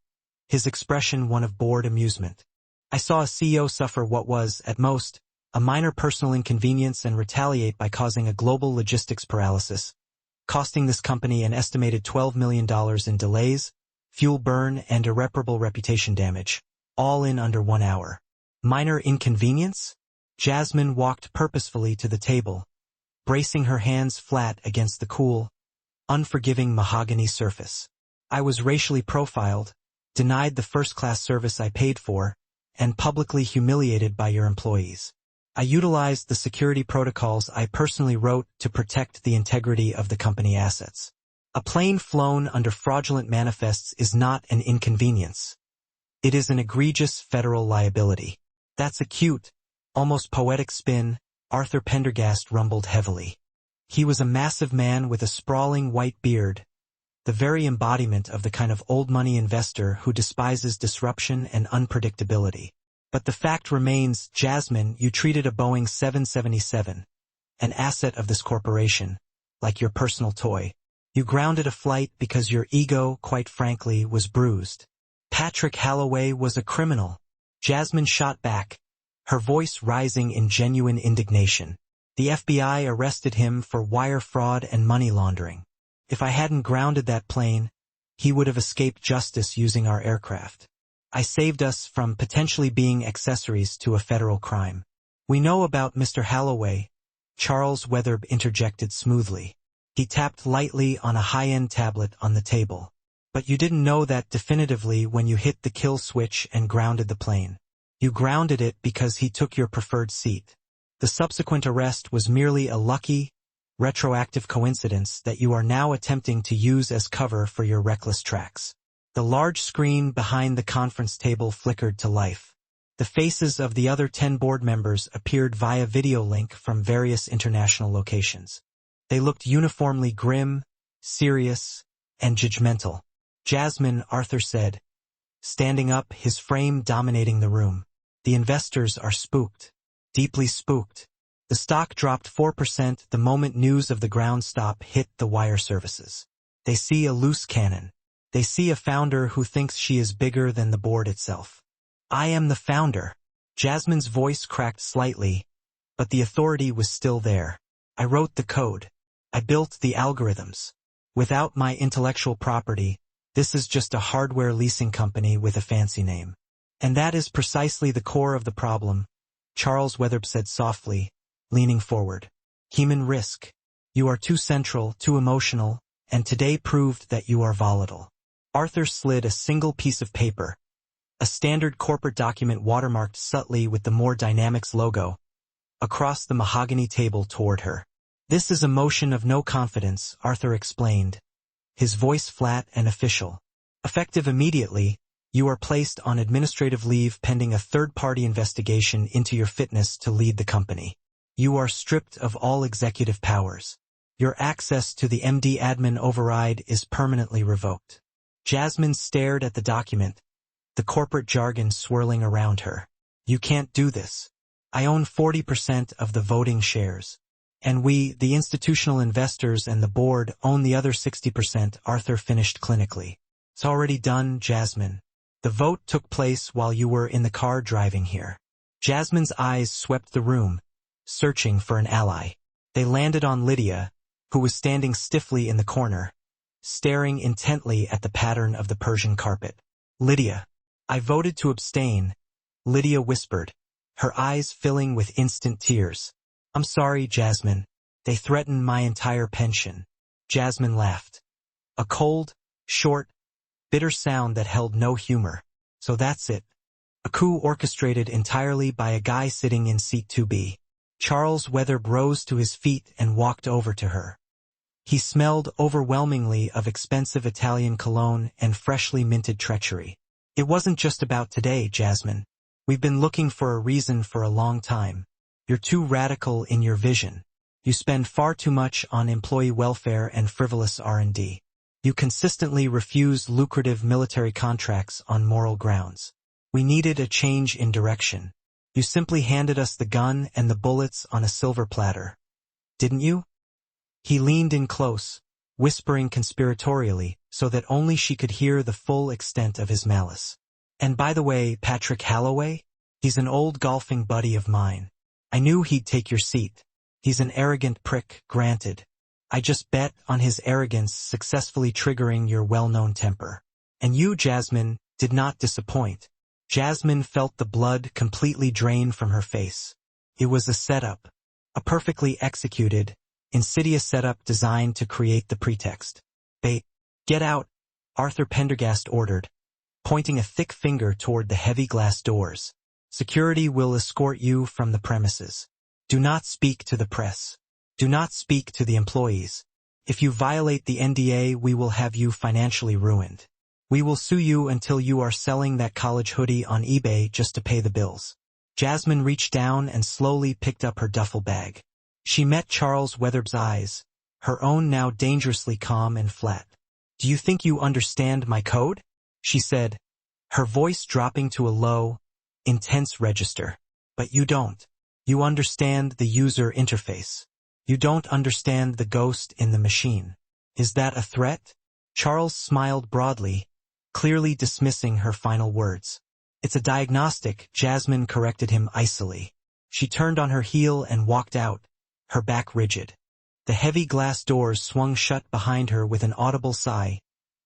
his expression one of bored amusement. I saw a CEO suffer what was, at most, a minor personal inconvenience and retaliate by causing a global logistics paralysis, costing this company an estimated $12 million in delays, fuel burn, and irreparable reputation damage, all in under 1 hour. Minor inconvenience? Jasmine walked purposefully to the table, bracing her hands flat against the cool, unforgiving mahogany surface. I was racially profiled, denied the first-class service I paid for, and publicly humiliated by your employees. I utilized the security protocols I personally wrote to protect the integrity of the company assets. A plane flown under fraudulent manifests is not an inconvenience. It is an egregious federal liability. That's a cute, almost poetic spin, Arthur Pendergast rumbled heavily. He was a massive man with a sprawling white beard, the very embodiment of the kind of old money investor who despises disruption and unpredictability. But the fact remains, Jasmine, you treated a Boeing 777, an asset of this corporation, like your personal toy. You grounded a flight because your ego, quite frankly, was bruised. Patrick Holloway was a criminal. Jasmine shot back, her voice rising in genuine indignation. The FBI arrested him for wire fraud and money laundering. If I hadn't grounded that plane, he would have escaped justice using our aircraft. I saved us from potentially being accessories to a federal crime. We know about Mr. Holloway, Charles Weatherd interjected smoothly. He tapped lightly on a high-end tablet on the table. But you didn't know that definitively when you hit the kill switch and grounded the plane. You grounded it because he took your preferred seat. The subsequent arrest was merely a lucky, retroactive coincidence that you are now attempting to use as cover for your reckless tracks. The large screen behind the conference table flickered to life. The faces of the other 10 board members appeared via video link from various international locations. They looked uniformly grim, serious, and judgmental. Jasmine, Arthur said, standing up, his frame dominating the room. The investors are spooked. Deeply spooked. The stock dropped 4% the moment news of the ground stop hit the wire services. They see a loose cannon. They see a founder who thinks she is bigger than the board itself. I am the founder. Jasmine's voice cracked slightly, but the authority was still there. I wrote the code. I built the algorithms. Without my intellectual property, this is just a hardware leasing company with a fancy name. And that is precisely the core of the problem, Charles Weatherd said softly, leaning forward. Human risk. You are too central, too emotional, and today proved that you are volatile. Arthur slid a single piece of paper, a standard corporate document watermarked subtly with the More Dynamics logo, across the mahogany table toward her. This is a motion of no confidence, Arthur explained, his voice flat and official. Effective immediately, you are placed on administrative leave pending a third-party investigation into your fitness to lead the company. You are stripped of all executive powers. Your access to the MD admin override is permanently revoked. Jasmine stared at the document, the corporate jargon swirling around her. You can't do this. I own 40% of the voting shares. And we, the institutional investors and the board, own the other 60%, Arthur finished clinically. It's already done, Jasmine. The vote took place while you were in the car driving here. Jasmine's eyes swept the room, searching for an ally. They landed on Lydia, who was standing stiffly in the corner, staring intently at the pattern of the Persian carpet. Lydia. I voted to abstain, Lydia whispered, her eyes filling with instant tears. I'm sorry, Jasmine. They threatened my entire pension. Jasmine laughed. A cold, short, bitter sound that held no humor. So that's it. A coup orchestrated entirely by a guy sitting in seat 2B. Charles Weatherd rose to his feet and walked over to her. He smelled overwhelmingly of expensive Italian cologne and freshly minted treachery. It wasn't just about today, Jasmine. We've been looking for a reason for a long time. You're too radical in your vision. You spend far too much on employee welfare and frivolous R&D. You consistently refuse lucrative military contracts on moral grounds. We needed a change in direction. You simply handed us the gun and the bullets on a silver platter. Didn't you? He leaned in close, whispering conspiratorially, so that only she could hear the full extent of his malice. And by the way, Patrick Holloway? He's an old golfing buddy of mine. I knew he'd take your seat. He's an arrogant prick, granted. I just bet on his arrogance successfully triggering your well-known temper. And you, Jasmine, did not disappoint. Jasmine felt the blood completely drain from her face. It was a setup. A perfectly executed, insidious setup designed to create the pretext. Get out, Arthur Pendergast ordered, pointing a thick finger toward the heavy glass doors. Security will escort you from the premises. Do not speak to the press. Do not speak to the employees. If you violate the NDA, we will have you financially ruined. We will sue you until you are selling that college hoodie on eBay just to pay the bills. Jasmine reached down and slowly picked up her duffel bag. She met Charles Weatherd's eyes, her own now dangerously calm and flat. "Do you think you understand my code?" she said, her voice dropping to a low, intense register. "But you don't. You understand the user interface. You don't understand the ghost in the machine. Is that a threat?" Charles smiled broadly, clearly dismissing her final words. "It's a diagnostic," Jasmine corrected him icily. She turned on her heel and walked out, her back rigid. The heavy glass doors swung shut behind her with an audible sigh,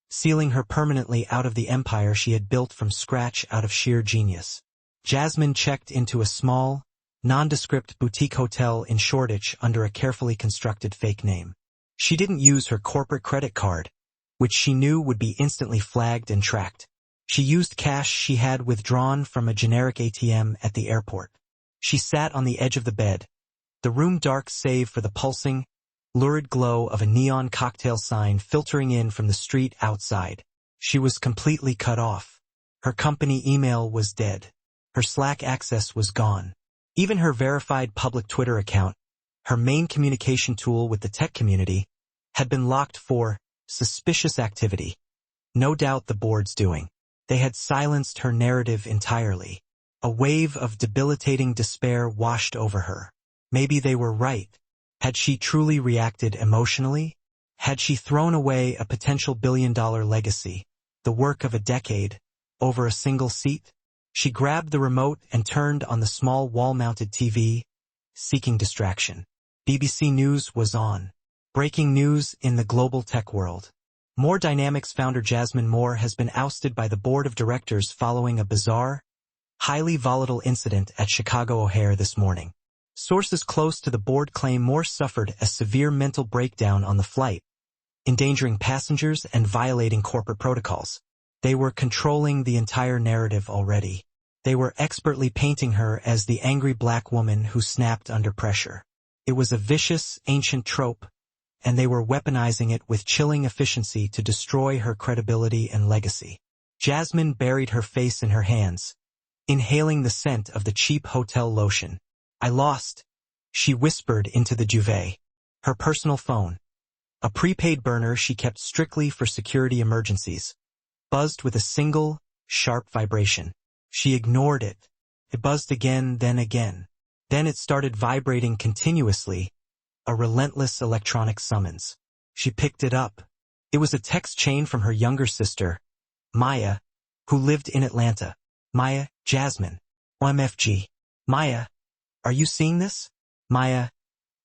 sealing her permanently out of the empire she had built from scratch out of sheer genius. Jasmine checked into a small, nondescript boutique hotel in Shoreditch under a carefully constructed fake name. She didn't use her corporate credit card, which she knew would be instantly flagged and tracked. She used cash she had withdrawn from a generic ATM at the airport. She sat on the edge of the bed, the room dark save for the pulsing, lurid glow of a neon cocktail sign filtering in from the street outside. She was completely cut off. Her company email was dead. Her Slack access was gone. Even her verified public Twitter account, her main communication tool with the tech community, had been locked for suspicious activity. No doubt the board's doing. They had silenced her narrative entirely. A wave of debilitating despair washed over her. Maybe they were right. Had she truly reacted emotionally? Had she thrown away a potential billion-dollar legacy, the work of a decade, over a single seat? She grabbed the remote and turned on the small wall-mounted TV, seeking distraction. BBC News was on. Breaking news in the global tech world. More Dynamics founder Jasmine Moore has been ousted by the board of directors following a bizarre, highly volatile incident at Chicago O'Hare this morning. Sources close to the board claim Moore suffered a severe mental breakdown on the flight, endangering passengers and violating corporate protocols. They were controlling the entire narrative already. They were expertly painting her as the angry black woman who snapped under pressure. It was a vicious, ancient trope, and they were weaponizing it with chilling efficiency to destroy her credibility and legacy. Jasmine buried her face in her hands, inhaling the scent of the cheap hotel lotion. "I lost," she whispered into the duvet. Her personal phone, a prepaid burner she kept strictly for security emergencies, buzzed with a single, sharp vibration. She ignored it. It buzzed again, then again. Then it started vibrating continuously, a relentless electronic summons. She picked it up. It was a text chain from her younger sister, Maya, who lived in Atlanta. "Maya, Jasmine. OMFG. Maya, are you seeing this? Maya,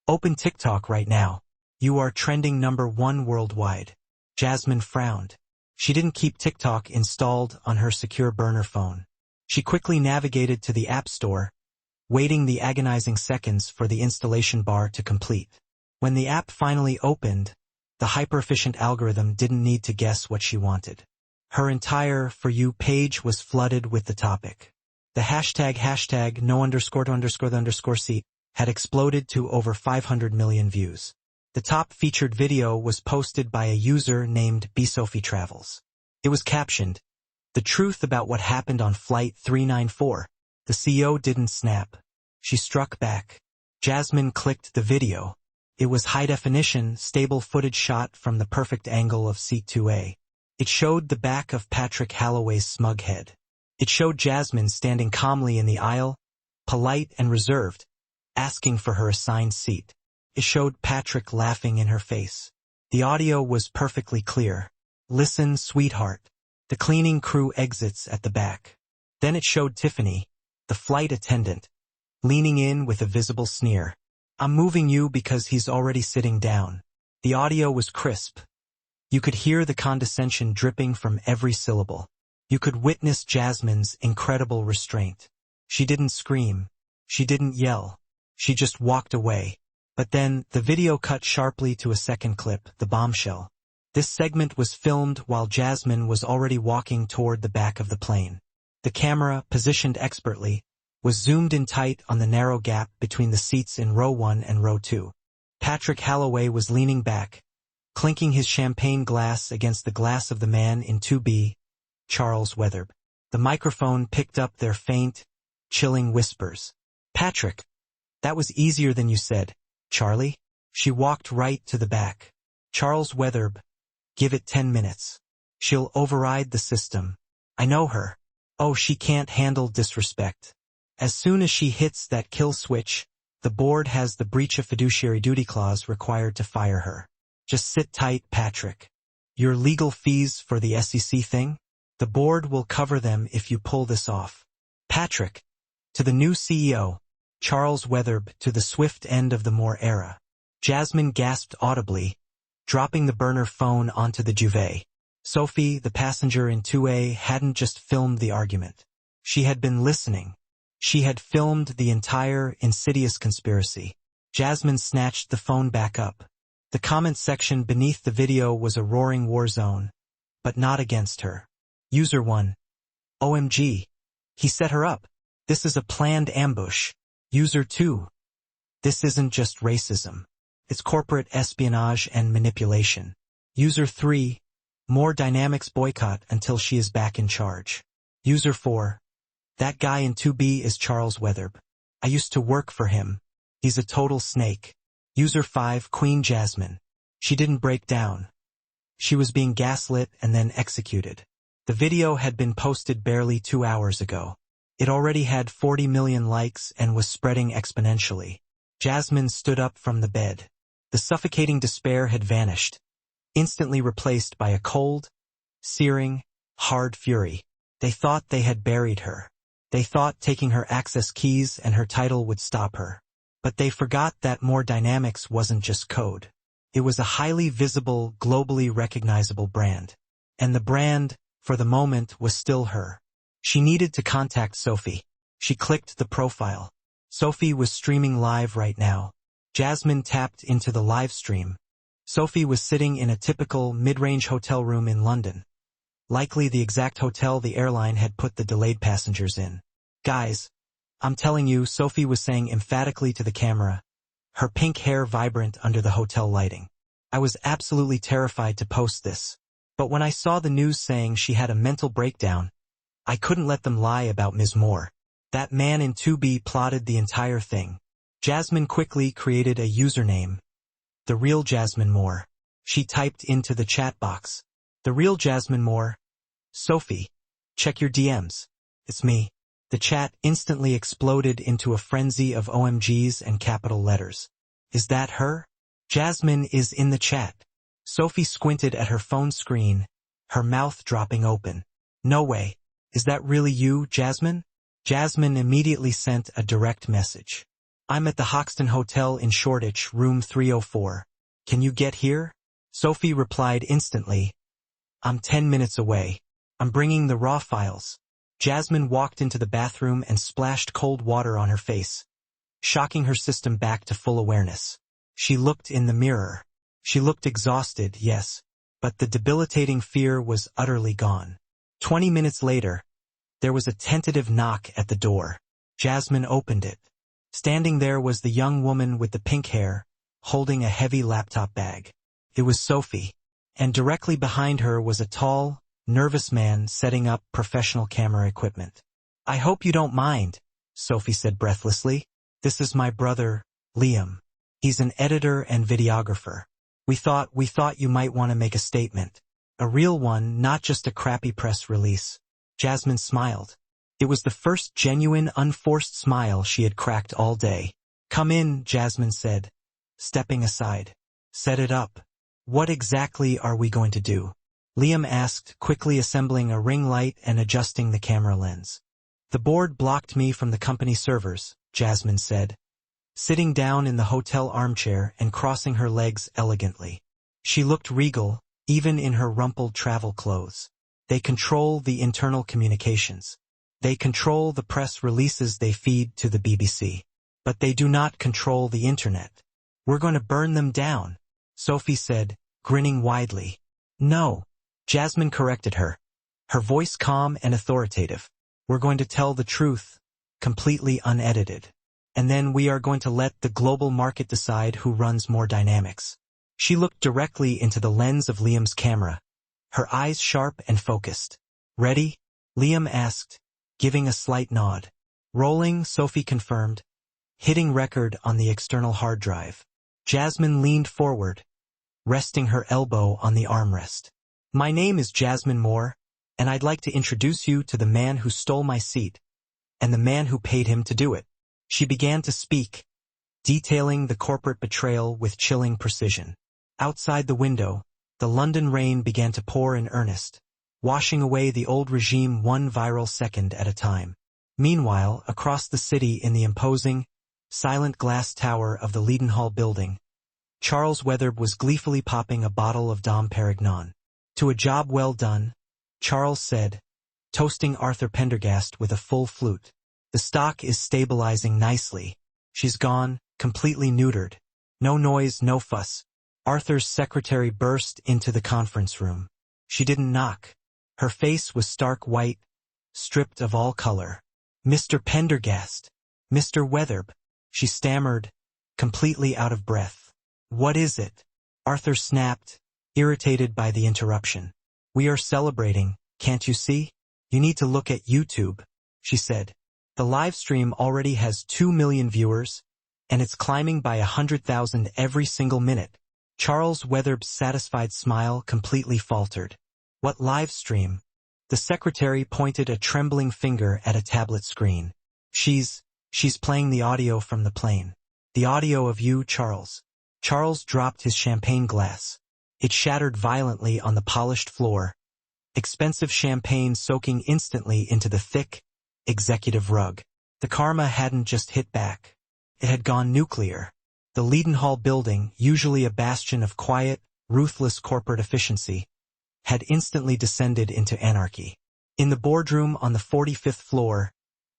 open TikTok right now. You are trending #1 worldwide." Jasmine frowned. She didn't keep TikTok installed on her secure burner phone. She quickly navigated to the App Store, waiting the agonizing seconds for the installation bar to complete. When the app finally opened, the hyper-efficient algorithm didn't need to guess what she wanted. Her entire For You page was flooded with the topic. The hashtag #no__seat had exploded to over 500 million views. The top featured video was posted by a user named Sophie Travels. It was captioned, "The truth about what happened on Flight 394. The CEO didn't snap. She struck back." Jasmine clicked the video. It was high-definition, stable footage shot from the perfect angle of Seat 2A. It showed the back of Patrick Halloway's smug head. It showed Jasmine standing calmly in the aisle, polite and reserved, asking for her assigned seat. It showed Patrick laughing in her face. The audio was perfectly clear. "Listen, sweetheart." The cleaning crew exits at the back. Then it showed Tiffany, the flight attendant, leaning in with a visible sneer. "I'm moving you because he's already sitting down." The audio was crisp. You could hear the condescension dripping from every syllable. You could witness Jasmine's incredible restraint. She didn't scream. She didn't yell. She just walked away. But then, the video cut sharply to a second clip, the bombshell. This segment was filmed while Jasmine was already walking toward the back of the plane. The camera, positioned expertly, was zoomed in tight on the narrow gap between the seats in row 1 and row 2. Patrick Halloway was leaning back, clinking his champagne glass against the glass of the man in 2B, Charles Weatherb. The microphone picked up their faint, chilling whispers. "Patrick, that was easier than you said, Charlie." She walked right to the back. Charles Weatherb, Give it 10 minutes. She'll override the system. I know her. Oh, she can't handle disrespect. As soon as she hits that kill switch, the board has the breach of fiduciary duty clause required to fire her. Just sit tight, Patrick. Your legal fees for the SEC thing? The board will cover them if you pull this off. Patrick. To the new CEO, Charles Weatherb, to the swift end of the Moore era. Jasmine gasped audibly, dropping the burner phone onto the duvet. Sophie, the passenger in 2A, hadn't just filmed the argument. She had been listening. She had filmed the entire insidious conspiracy. Jasmine snatched the phone back up. The comment section beneath the video was a roaring war zone, but not against her. User 1. OMG. He set her up. This is a planned ambush. User 2. This isn't just racism. It's corporate espionage and manipulation. User 3. More dynamics boycott until she is back in charge. User 4. That guy in 2B is Charles Weatherb. I used to work for him. He's a total snake. User 5. Queen Jasmine. She didn't break down. She was being gaslit and then executed. The video had been posted barely 2 hours ago. It already had 40 million likes and was spreading exponentially. Jasmine stood up from the bed. The suffocating despair had vanished, instantly replaced by a cold, searing, hard fury. They thought they had buried her. They thought taking her access keys and her title would stop her. But they forgot that More Dynamics wasn't just code. It was a highly visible, globally recognizable brand. And the brand, for the moment, was still her. She needed to contact Sophie. She clicked the profile. Sophie was streaming live right now. Jasmine tapped into the live stream. Sophie was sitting in a typical mid-range hotel room in London. Likely the exact hotel the airline had put the delayed passengers in. Guys, I'm telling you, Sophie was saying emphatically to the camera, her pink hair vibrant under the hotel lighting. I was absolutely terrified to post this. But when I saw the news saying she had a mental breakdown, I couldn't let them lie about Ms. Moore. That man in 2B plotted the entire thing. Jasmine quickly created a username. The real Jasmine Moore. She typed into the chat box. The real Jasmine Moore. Sophie. Check your DMs. It's me. The chat instantly exploded into a frenzy of OMGs and capital letters. Is that her? Jasmine is in the chat. Sophie squinted at her phone screen, her mouth dropping open. No way. Is that really you, Jasmine? Jasmine immediately sent a direct message. I'm at the Hoxton Hotel in Shoreditch, room 304. Can you get here? Sophie replied instantly. I'm 10 minutes away. I'm bringing the raw files. Jasmine walked into the bathroom and splashed cold water on her face, shocking her system back to full awareness. She looked in the mirror. She looked exhausted, yes, but the debilitating fear was utterly gone. 20 minutes later, there was a tentative knock at the door. Jasmine opened it. Standing there was the young woman with the pink hair, holding a heavy laptop bag. It was Sophie, and directly behind her was a tall, nervous man setting up professional camera equipment. I hope you don't mind, Sophie said breathlessly. This is my brother, Liam. He's an editor and videographer. We thought you might want to make a statement. A real one, not just a crappy press release. Jasmine smiled. It was the first genuine, unforced smile she had cracked all day. Come in, Jasmine said, stepping aside. Set it up. What exactly are we going to do? Liam asked, quickly assembling a ring light and adjusting the camera lens. The board blocked me from the company servers, Jasmine said, sitting down in the hotel armchair and crossing her legs elegantly. She looked regal, even in her rumpled travel clothes. They control the internal communications. They control the press releases they feed to the BBC. But they do not control the internet. We're going to burn them down, Sophie said, grinning widely. No, Jasmine corrected her, her voice calm and authoritative. We're going to tell the truth, completely unedited. And then we are going to let the global market decide who runs More Dynamics. She looked directly into the lens of Liam's camera, her eyes sharp and focused. Ready? Liam asked, giving a slight nod. Rolling, Sophie confirmed, hitting record on the external hard drive. Jasmine leaned forward, resting her elbow on the armrest. "My name is Jasmine Moore, and I'd like to introduce you to the man who stole my seat, and the man who paid him to do it." She began to speak, detailing the corporate betrayal with chilling precision. Outside the window, the London rain began to pour in earnest, washing away the old regime one viral second at a time. Meanwhile, across the city in the imposing, silent glass tower of the Leadenhall building, Charles Weatherd was gleefully popping a bottle of Dom Perignon. "To a job well done," Charles said, toasting Arthur Pendergast with a full flute. "The stock is stabilizing nicely. She's gone, completely neutered. No noise, no fuss." Arthur's secretary burst into the conference room. She didn't knock. Her face was stark white, stripped of all color. "Mr. Pendergast, Mr. Weatherd," she stammered, completely out of breath. "What is it?" Arthur snapped, irritated by the interruption. "We are celebrating, can't you see? You need to look at YouTube," she said. "The live stream already has 2 million viewers, and it's climbing by 100,000 every single minute." Charles Weatherd's satisfied smile completely faltered. "What live stream?" The secretary pointed a trembling finger at a tablet screen. She's playing the audio from the plane. The audio of you, Charles." Charles dropped his champagne glass. It shattered violently on the polished floor, expensive champagne soaking instantly into the thick, executive rug. The karma hadn't just hit back. It had gone nuclear. The Leadenhall building, usually a bastion of quiet, ruthless corporate efficiency, had instantly descended into anarchy. In the boardroom on the 45th floor,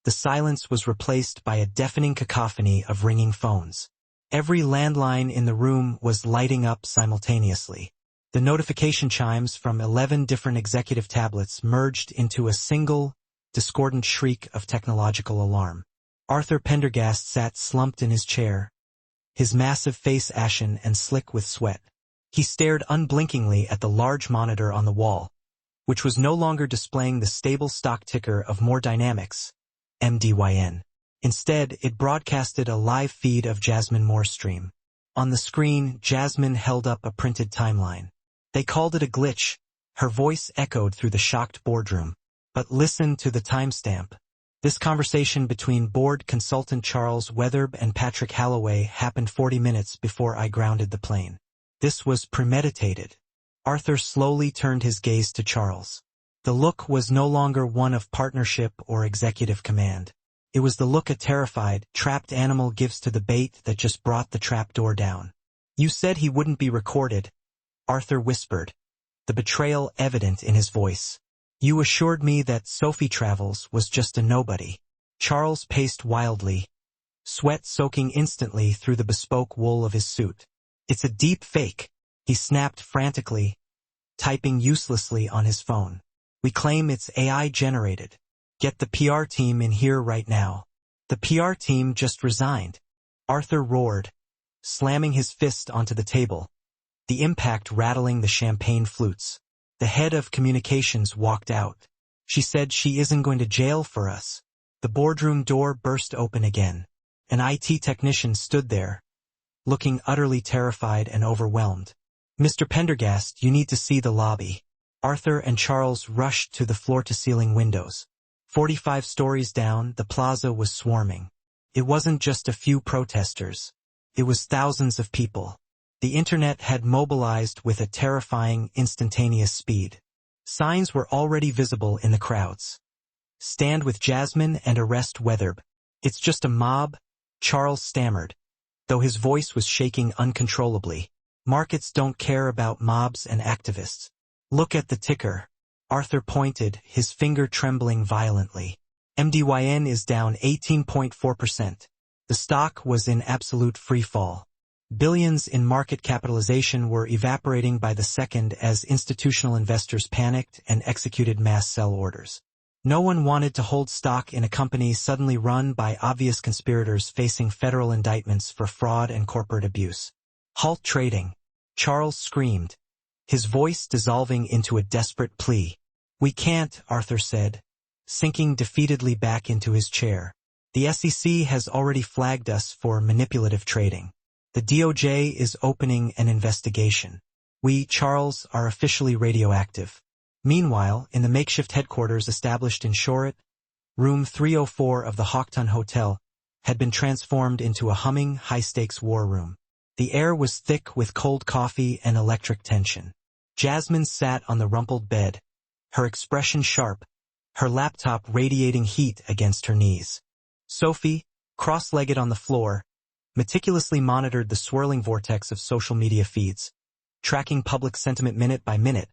the silence was replaced by a deafening cacophony of ringing phones. Every landline in the room was lighting up simultaneously. The notification chimes from 11 different executive tablets merged into a single, discordant shriek of technological alarm. Arthur Pendergast sat slumped in his chair, his massive face ashen and slick with sweat. He stared unblinkingly at the large monitor on the wall, which was no longer displaying the stable stock ticker of More Dynamics, MDYN. Instead, it broadcasted a live feed of Jasmine Moore's stream. On the screen, Jasmine held up a printed timeline. "They called it a glitch," her voice echoed through the shocked boardroom. "But listen to the timestamp. This conversation between board consultant Charles Weatherd and Patrick Halloway happened 40 minutes before I grounded the plane. This was premeditated." Arthur slowly turned his gaze to Charles. The look was no longer one of partnership or executive command. It was the look a terrified, trapped animal gives to the bait that just brought the trapdoor down. "You said he wouldn't be recorded," Arthur whispered, the betrayal evident in his voice. "You assured me that Sophie Travels was just a nobody." Charles paced wildly, sweat soaking instantly through the bespoke wool of his suit. "It's a deep fake," he snapped frantically, typing uselessly on his phone. "We claim it's AI generated. Get the PR team in here right now." "The PR team just resigned," Arthur roared, slamming his fist onto the table, the impact rattling the champagne flutes. The head of communications walked out. "She said she isn't going to jail for us." The boardroom door burst open again. An IT technician stood there, looking utterly terrified and overwhelmed. "Mr. Pendergast, you need to see the lobby." Arthur and Charles rushed to the floor-to-ceiling windows. 45 stories down, the plaza was swarming. It wasn't just a few protesters. It was thousands of people. The internet had mobilized with a terrifying, instantaneous speed. Signs were already visible in the crowds. "Stand with Jasmine and arrest Weatherd." "It's just a mob," Charles stammered, though his voice was shaking uncontrollably. "Markets don't care about mobs and activists. Look at the ticker." Arthur pointed, his finger trembling violently. MDYN is down 18.4%. The stock was in absolute free fall. Billions in market capitalization were evaporating by the second as institutional investors panicked and executed mass sell orders. No one wanted to hold stock in a company suddenly run by obvious conspirators facing federal indictments for fraud and corporate abuse. "Halt trading," Charles screamed, his voice dissolving into a desperate plea. "We can't," Arthur said, sinking defeatedly back into his chair. "The SEC has already flagged us for manipulative trading. The DOJ is opening an investigation." We, Charles, are officially radioactive. Meanwhile, in the makeshift headquarters established in Shoret, room 304 of the Hawkton Hotel had been transformed into a humming, high-stakes war room. The air was thick with cold coffee and electric tension. Jasmine sat on the rumpled bed, her expression sharp, her laptop radiating heat against her knees. Sophie, cross-legged on the floor, meticulously monitored the swirling vortex of social media feeds, tracking public sentiment minute by minute,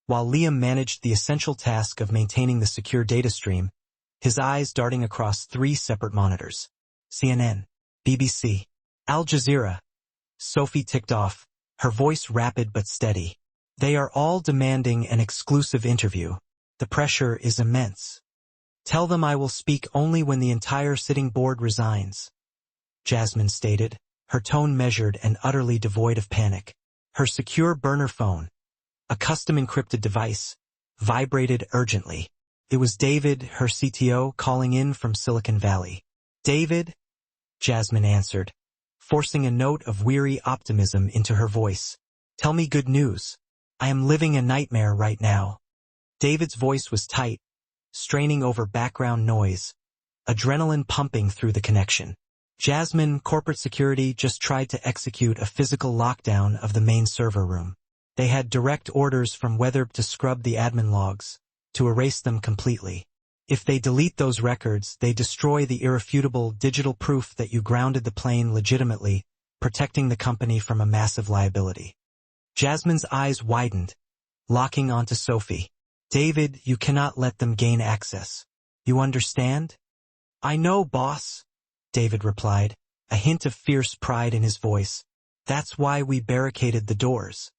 while Liam managed the essential task of maintaining the secure data stream, his eyes darting across 3 separate monitors. CNN, BBC, Al Jazeera. Sophie ticked off, her voice rapid but steady. They are all demanding an exclusive interview. The pressure is immense. Tell them I will speak only when the entire sitting board resigns, Jasmine stated, her tone measured and utterly devoid of panic. Her secure burner phone, a custom encrypted device, vibrated urgently. It was David, her CTO, calling in from Silicon Valley. David? Jasmine answered, forcing a note of weary optimism into her voice. Tell me good news. I am living a nightmare right now. David's voice was tight, straining over background noise, adrenaline pumping through the connection. Jasmine, corporate security, just tried to execute a physical lockdown of the main server room. They had direct orders from Weatherb to scrub the admin logs, to erase them completely. If they delete those records, they destroy the irrefutable digital proof that you grounded the plane legitimately, protecting the company from a massive liability. Jasmine's eyes widened, locking onto Sophie. David, you cannot let them gain access. You understand? I know, boss, David replied, a hint of fierce pride in his voice. That's why we barricaded the doors.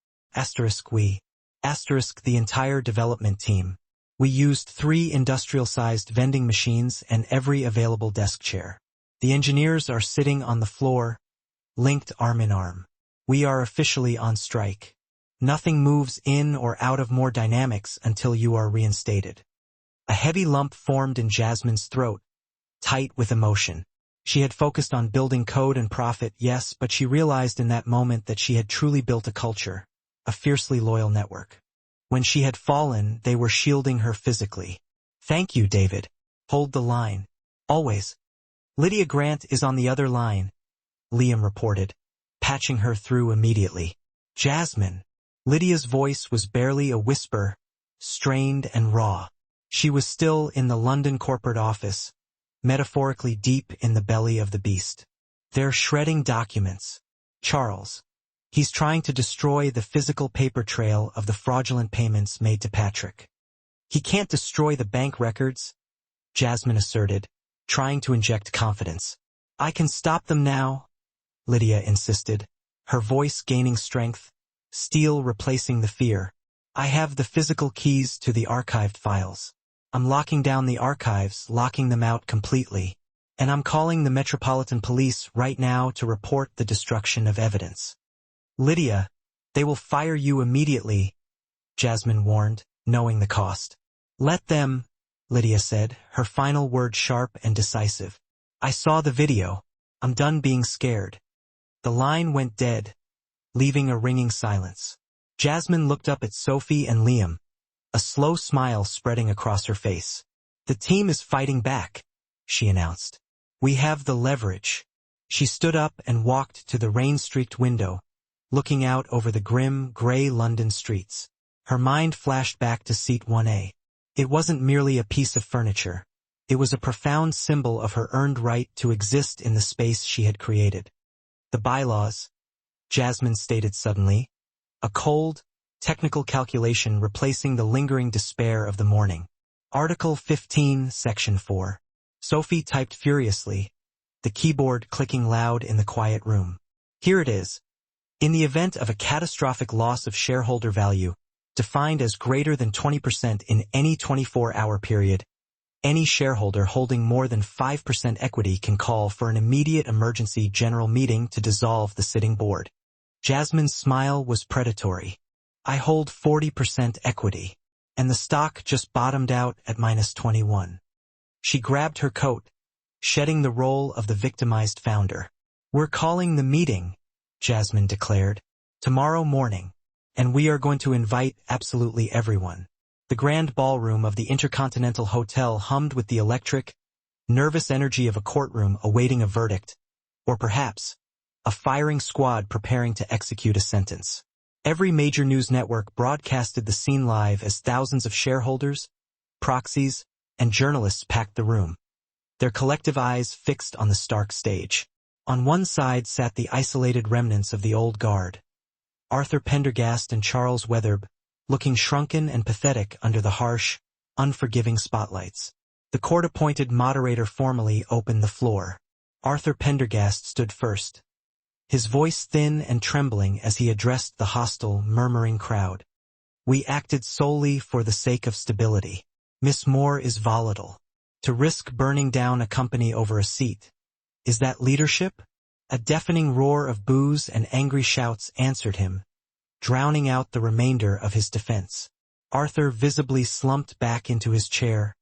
We. The entire development team. We used 3 industrial-sized vending machines and every available desk chair. The engineers are sitting on the floor, linked arm in arm. We are officially on strike. Nothing moves in or out of More Dynamics until you are reinstated. A heavy lump formed in Jasmine's throat, tight with emotion. She had focused on building code and profit, yes, but she realized in that moment that she had truly built a culture, a fiercely loyal network. When she had fallen, they were shielding her physically. Thank you, David. Hold the line. Always. Lydia Grant is on the other line, Liam reported, patching her through immediately. Jasmine. Lydia's voice was barely a whisper, strained and raw. She was still in the London corporate office, metaphorically deep in the belly of the beast. They're shredding documents. Charles. He's trying to destroy the physical paper trail of the fraudulent payments made to Patrick. He can't destroy the bank records, Jasmine asserted, trying to inject confidence. I can stop them now, Lydia insisted, her voice gaining strength, steel replacing the fear. I have the physical keys to the archived files. I'm locking down the archives, locking them out completely. And I'm calling the Metropolitan Police right now to report the destruction of evidence. Lydia, they will fire you immediately, Jasmine warned, knowing the cost. Let them, Lydia said, her final word sharp and decisive. I saw the video. I'm done being scared. The line went dead, leaving a ringing silence. Jasmine looked up at Sophie and Liam, a slow smile spreading across her face. The team is fighting back, she announced. We have the leverage. She stood up and walked to the rain-streaked window, looking out over the grim, gray London streets. Her mind flashed back to seat 1A. It wasn't merely a piece of furniture. It was a profound symbol of her earned right to exist in the space she had created. The bylaws, Jasmine stated suddenly, a cold, technical calculation replacing the lingering despair of the morning. Article 15, Section 4. Sophie typed furiously, the keyboard clicking loud in the quiet room. Here it is. In the event of a catastrophic loss of shareholder value, defined as greater than 20% in any 24-hour period, any shareholder holding more than 5% equity can call for an immediate emergency general meeting to dissolve the sitting board. Jasmine's smile was predatory. I hold 40% equity, and the stock just bottomed out at -21. She grabbed her coat, shedding the role of the victimized founder. We're calling the meeting, Jasmine declared. Tomorrow morning. And we are going to invite absolutely everyone. The grand ballroom of the Intercontinental Hotel hummed with the electric, nervous energy of a courtroom awaiting a verdict, or perhaps, a firing squad preparing to execute a sentence. Every major news network broadcasted the scene live as thousands of shareholders, proxies, and journalists packed the room, their collective eyes fixed on the stark stage. On one side sat the isolated remnants of the old guard, Arthur Pendergast and Charles Weatherb, looking shrunken and pathetic under the harsh, unforgiving spotlights. The court-appointed moderator formally opened the floor. Arthur Pendergast stood first, his voice thin and trembling as he addressed the hostile, murmuring crowd. We acted solely for the sake of stability. Miss Moore is volatile. To risk burning down a company over a seat. Is that leadership? A deafening roar of boos and angry shouts answered him, drowning out the remainder of his defense. Arthur visibly slumped back into his chair,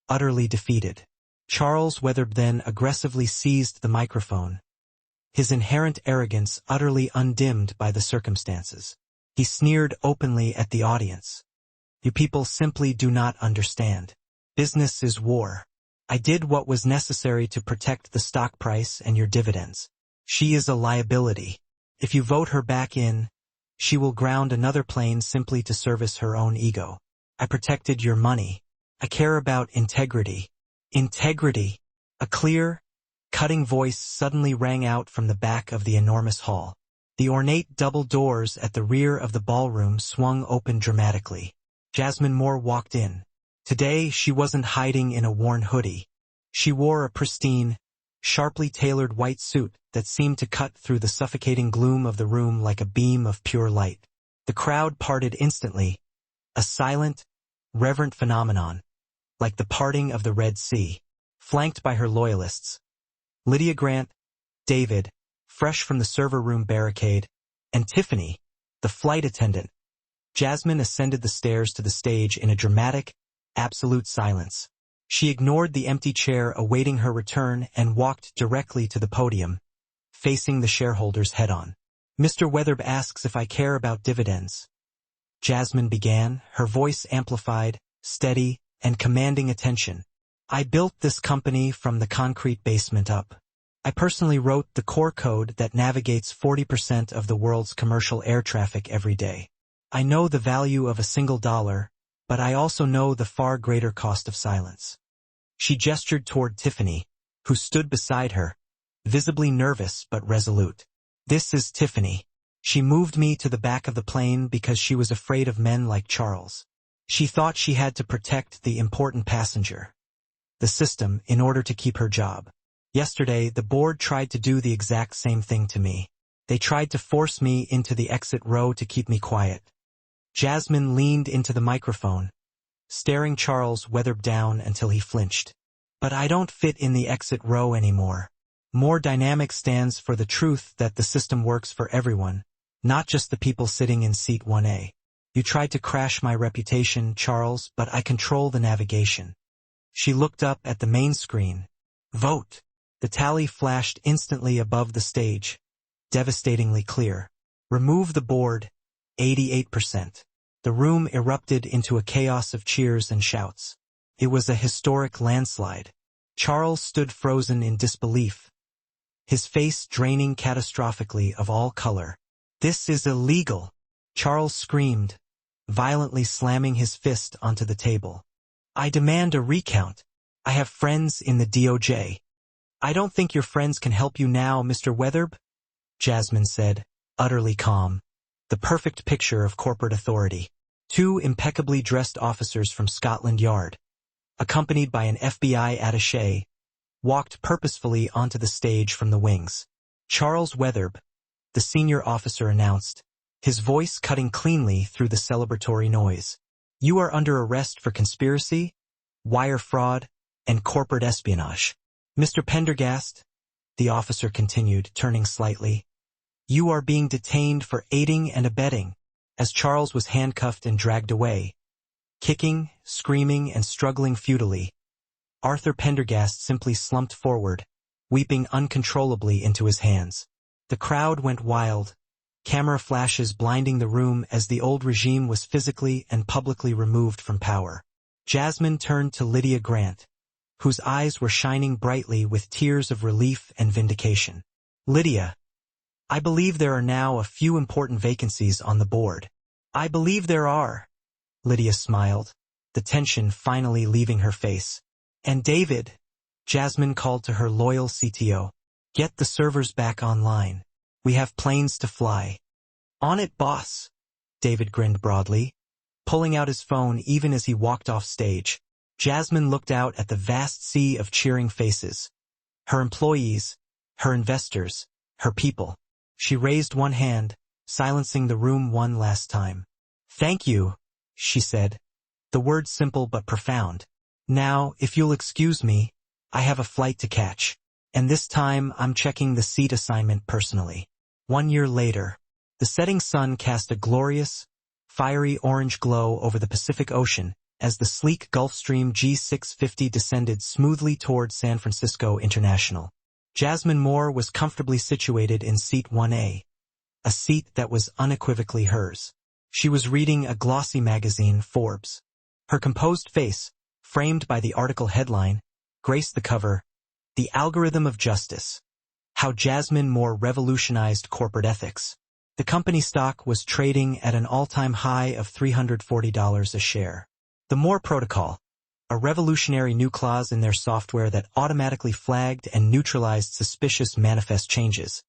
utterly defeated. Charles Weatherb then aggressively seized the microphone, his inherent arrogance utterly undimmed by the circumstances. He sneered openly at the audience. You people simply do not understand. Business is war. I did what was necessary to protect the stock price and your dividends. She is a liability. If you vote her back in, she will ground another plane simply to service her own ego. I protected your money. I care about integrity. Integrity. A clear, cutting voice suddenly rang out from the back of the enormous hall. The ornate double doors at the rear of the ballroom swung open dramatically. Jasmine Moore walked in. Today she wasn't hiding in a worn hoodie. She wore a pristine, sharply tailored white suit that seemed to cut through the suffocating gloom of the room like a beam of pure light. The crowd parted instantly, a silent, reverent phenomenon, like the parting of the Red Sea. Flanked by her loyalists, Lydia Grant, David, fresh from the server room barricade, and Tiffany, the flight attendant, Jasmine ascended the stairs to the stage in a dramatic, absolute silence. She ignored the empty chair awaiting her return and walked directly to the podium, facing the shareholders head-on. Mr. Weatherb asks if I care about dividends. Jasmine began, her voice amplified, steady, and commanding attention. I built this company from the concrete basement up. I personally wrote the core code that navigates 40% of the world's commercial air traffic every day. I know the value of a single dollar, but I also know the far greater cost of silence. She gestured toward Tiffany, who stood beside her, visibly nervous but resolute. This is Tiffany. She moved me to the back of the plane because she was afraid of men like Charles. She thought she had to protect the important passenger, the system, in order to keep her job. Yesterday, the board tried to do the exact same thing to me. They tried to force me into the exit row to keep me quiet. Jasmine leaned into the microphone, staring Charles Weatherb down until he flinched. But I don't fit in the exit row anymore. More Dynamic stands for the truth that the system works for everyone, not just the people sitting in seat 1A. You tried to crash my reputation, Charles, but I control the navigation. She looked up at the main screen. Vote. The tally flashed instantly above the stage, devastatingly clear. Remove the board, 88%. The room erupted into a chaos of cheers and shouts. It was a historic landslide. Charles stood frozen in disbelief, his face draining catastrophically of all color. This is illegal, Charles screamed, violently slamming his fist onto the table. I demand a recount. I have friends in the DOJ. I don't think your friends can help you now, Mr. Weatherb, Jasmine said, utterly calm, the perfect picture of corporate authority. Two impeccably dressed officers from Scotland Yard, accompanied by an FBI attaché, walked purposefully onto the stage from the wings. Charles Weatherb, the senior officer announced, his voice cutting cleanly through the celebratory noise. You are under arrest for conspiracy, wire fraud, and corporate espionage. Mr. Pendergast, the officer continued, turning slightly, you are being detained for aiding and abetting, as Charles was handcuffed and dragged away. Kicking, screaming, and struggling futilely, Arthur Pendergast simply slumped forward, weeping uncontrollably into his hands. The crowd went wild, camera flashes blinding the room as the old regime was physically and publicly removed from power. Jasmine turned to Lydia Grant, whose eyes were shining brightly with tears of relief and vindication. "Lydia, I believe there are now a few important vacancies on the board." "I believe there are," Lydia smiled, the tension finally leaving her face. "And David," Jasmine called to her loyal CTO, "get the servers back online. We have planes to fly." "On it, boss," David grinned broadly, pulling out his phone even as he walked off stage. Jasmine looked out at the vast sea of cheering faces. Her employees, her investors, her people. She raised one hand, silencing the room one last time. "Thank you," she said, the words simple but profound. "Now, if you'll excuse me, I have a flight to catch. And this time I'm checking the seat assignment personally." 1 year later, the setting sun cast a glorious, fiery orange glow over the Pacific Ocean as the sleek Gulfstream G650 descended smoothly toward San Francisco International. Jasmine Moore was comfortably situated in seat 1A, a seat that was unequivocally hers. She was reading a glossy magazine, Forbes. Her composed face, framed by the article headline, graced the cover, "The Algorithm of Justice: How Jasmine Moore Revolutionized Corporate Ethics." The company stock was trading at an all-time high of $340 a share. The Moore Protocol, a revolutionary new clause in their software that automatically flagged and neutralized suspicious manifest changes,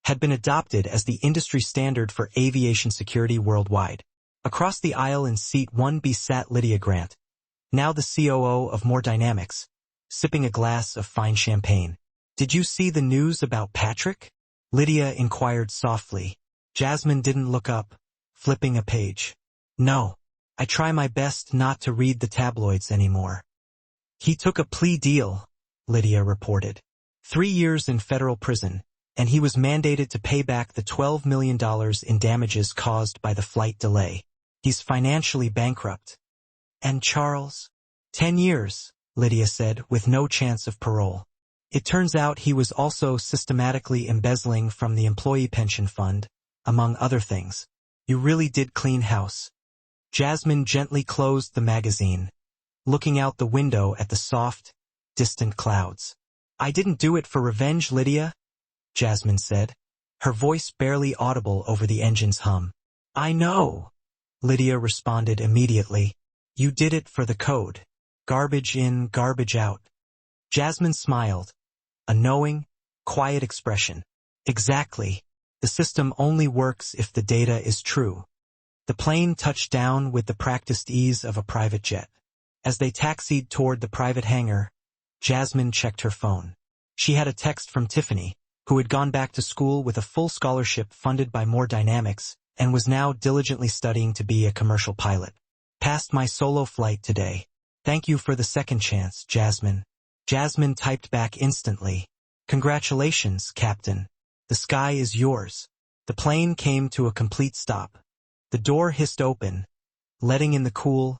had been adopted as the industry standard for aviation security worldwide. Across the aisle in seat 1B sat Lydia Grant, now the COO of More Dynamics, sipping a glass of fine champagne. "Did you see the news about Patrick?" Lydia inquired softly. Jasmine didn't look up, flipping a page. "No. I try my best not to read the tabloids anymore." "He took a plea deal," Lydia reported. 3 years in federal prison, and he was mandated to pay back the $12 million in damages caused by the flight delay. He's financially bankrupt. "And Charles?" 10 years, Lydia said, with no chance of parole. "It turns out he was also systematically embezzling from the employee pension fund, among other things. You really did clean house." Jasmine gently closed the magazine, looking out the window at the soft, distant clouds. "I didn't do it for revenge, Lydia," Jasmine said, her voice barely audible over the engine's hum. "I know," Lydia responded immediately. "You did it for the code. Garbage in, garbage out." Jasmine smiled, a knowing, quiet expression. "Exactly. The system only works if the data is true." The plane touched down with the practiced ease of a private jet. As they taxied toward the private hangar, Jasmine checked her phone. She had a text from Tiffany, who had gone back to school with a full scholarship funded by More Dynamics and was now diligently studying to be a commercial pilot. "Passed my solo flight today. Thank you for the second chance, Jasmine." Jasmine typed back instantly. "Congratulations, Captain. The sky is yours." The plane came to a complete stop. The door hissed open, letting in the cool,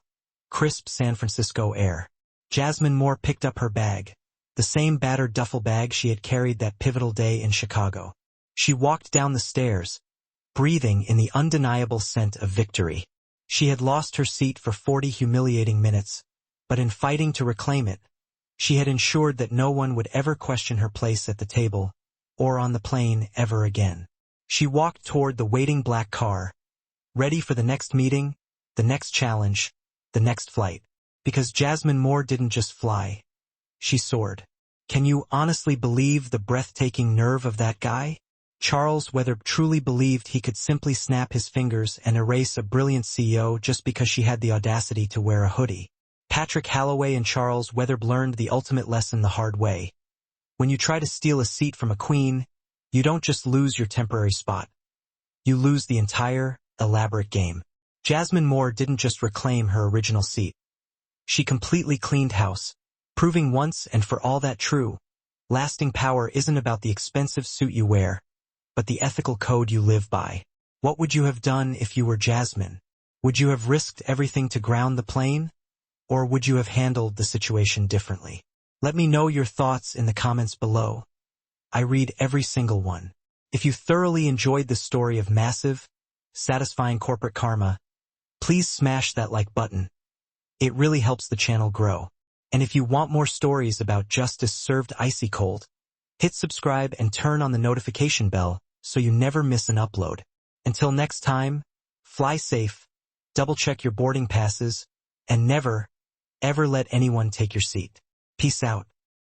crisp San Francisco air. Jasmine Moore picked up her bag, the same battered duffel bag she had carried that pivotal day in Chicago. She walked down the stairs, breathing in the undeniable scent of victory. She had lost her seat for 40 humiliating minutes, but in fighting to reclaim it, she had ensured that no one would ever question her place at the table or on the plane ever again. She walked toward the waiting black car, ready for the next meeting, the next challenge, the next flight. Because Jasmine Moore didn't just fly. She soared. Can you honestly believe the breathtaking nerve of that guy? Charles Weatherb truly believed he could simply snap his fingers and erase a brilliant CEO just because she had the audacity to wear a hoodie. Patrick Halloway and Charles Weatherb learned the ultimate lesson the hard way. When you try to steal a seat from a queen, you don't just lose your temporary spot. You lose the entire, elaborate game. Jasmine Moore didn't just reclaim her original seat. She completely cleaned house, proving once and for all that true, lasting power isn't about the expensive suit you wear, but the ethical code you live by. What would you have done if you were Jasmine? Would you have risked everything to ground the plane? Or would you have handled the situation differently? Let me know your thoughts in the comments below. I read every single one. If you thoroughly enjoyed the story of massive, satisfying corporate karma, please smash that like button. It really helps the channel grow. And if you want more stories about justice served icy cold, hit subscribe and turn on the notification bell so you never miss an upload. Until next time, fly safe, double-check your boarding passes, and never, ever let anyone take your seat. Peace out.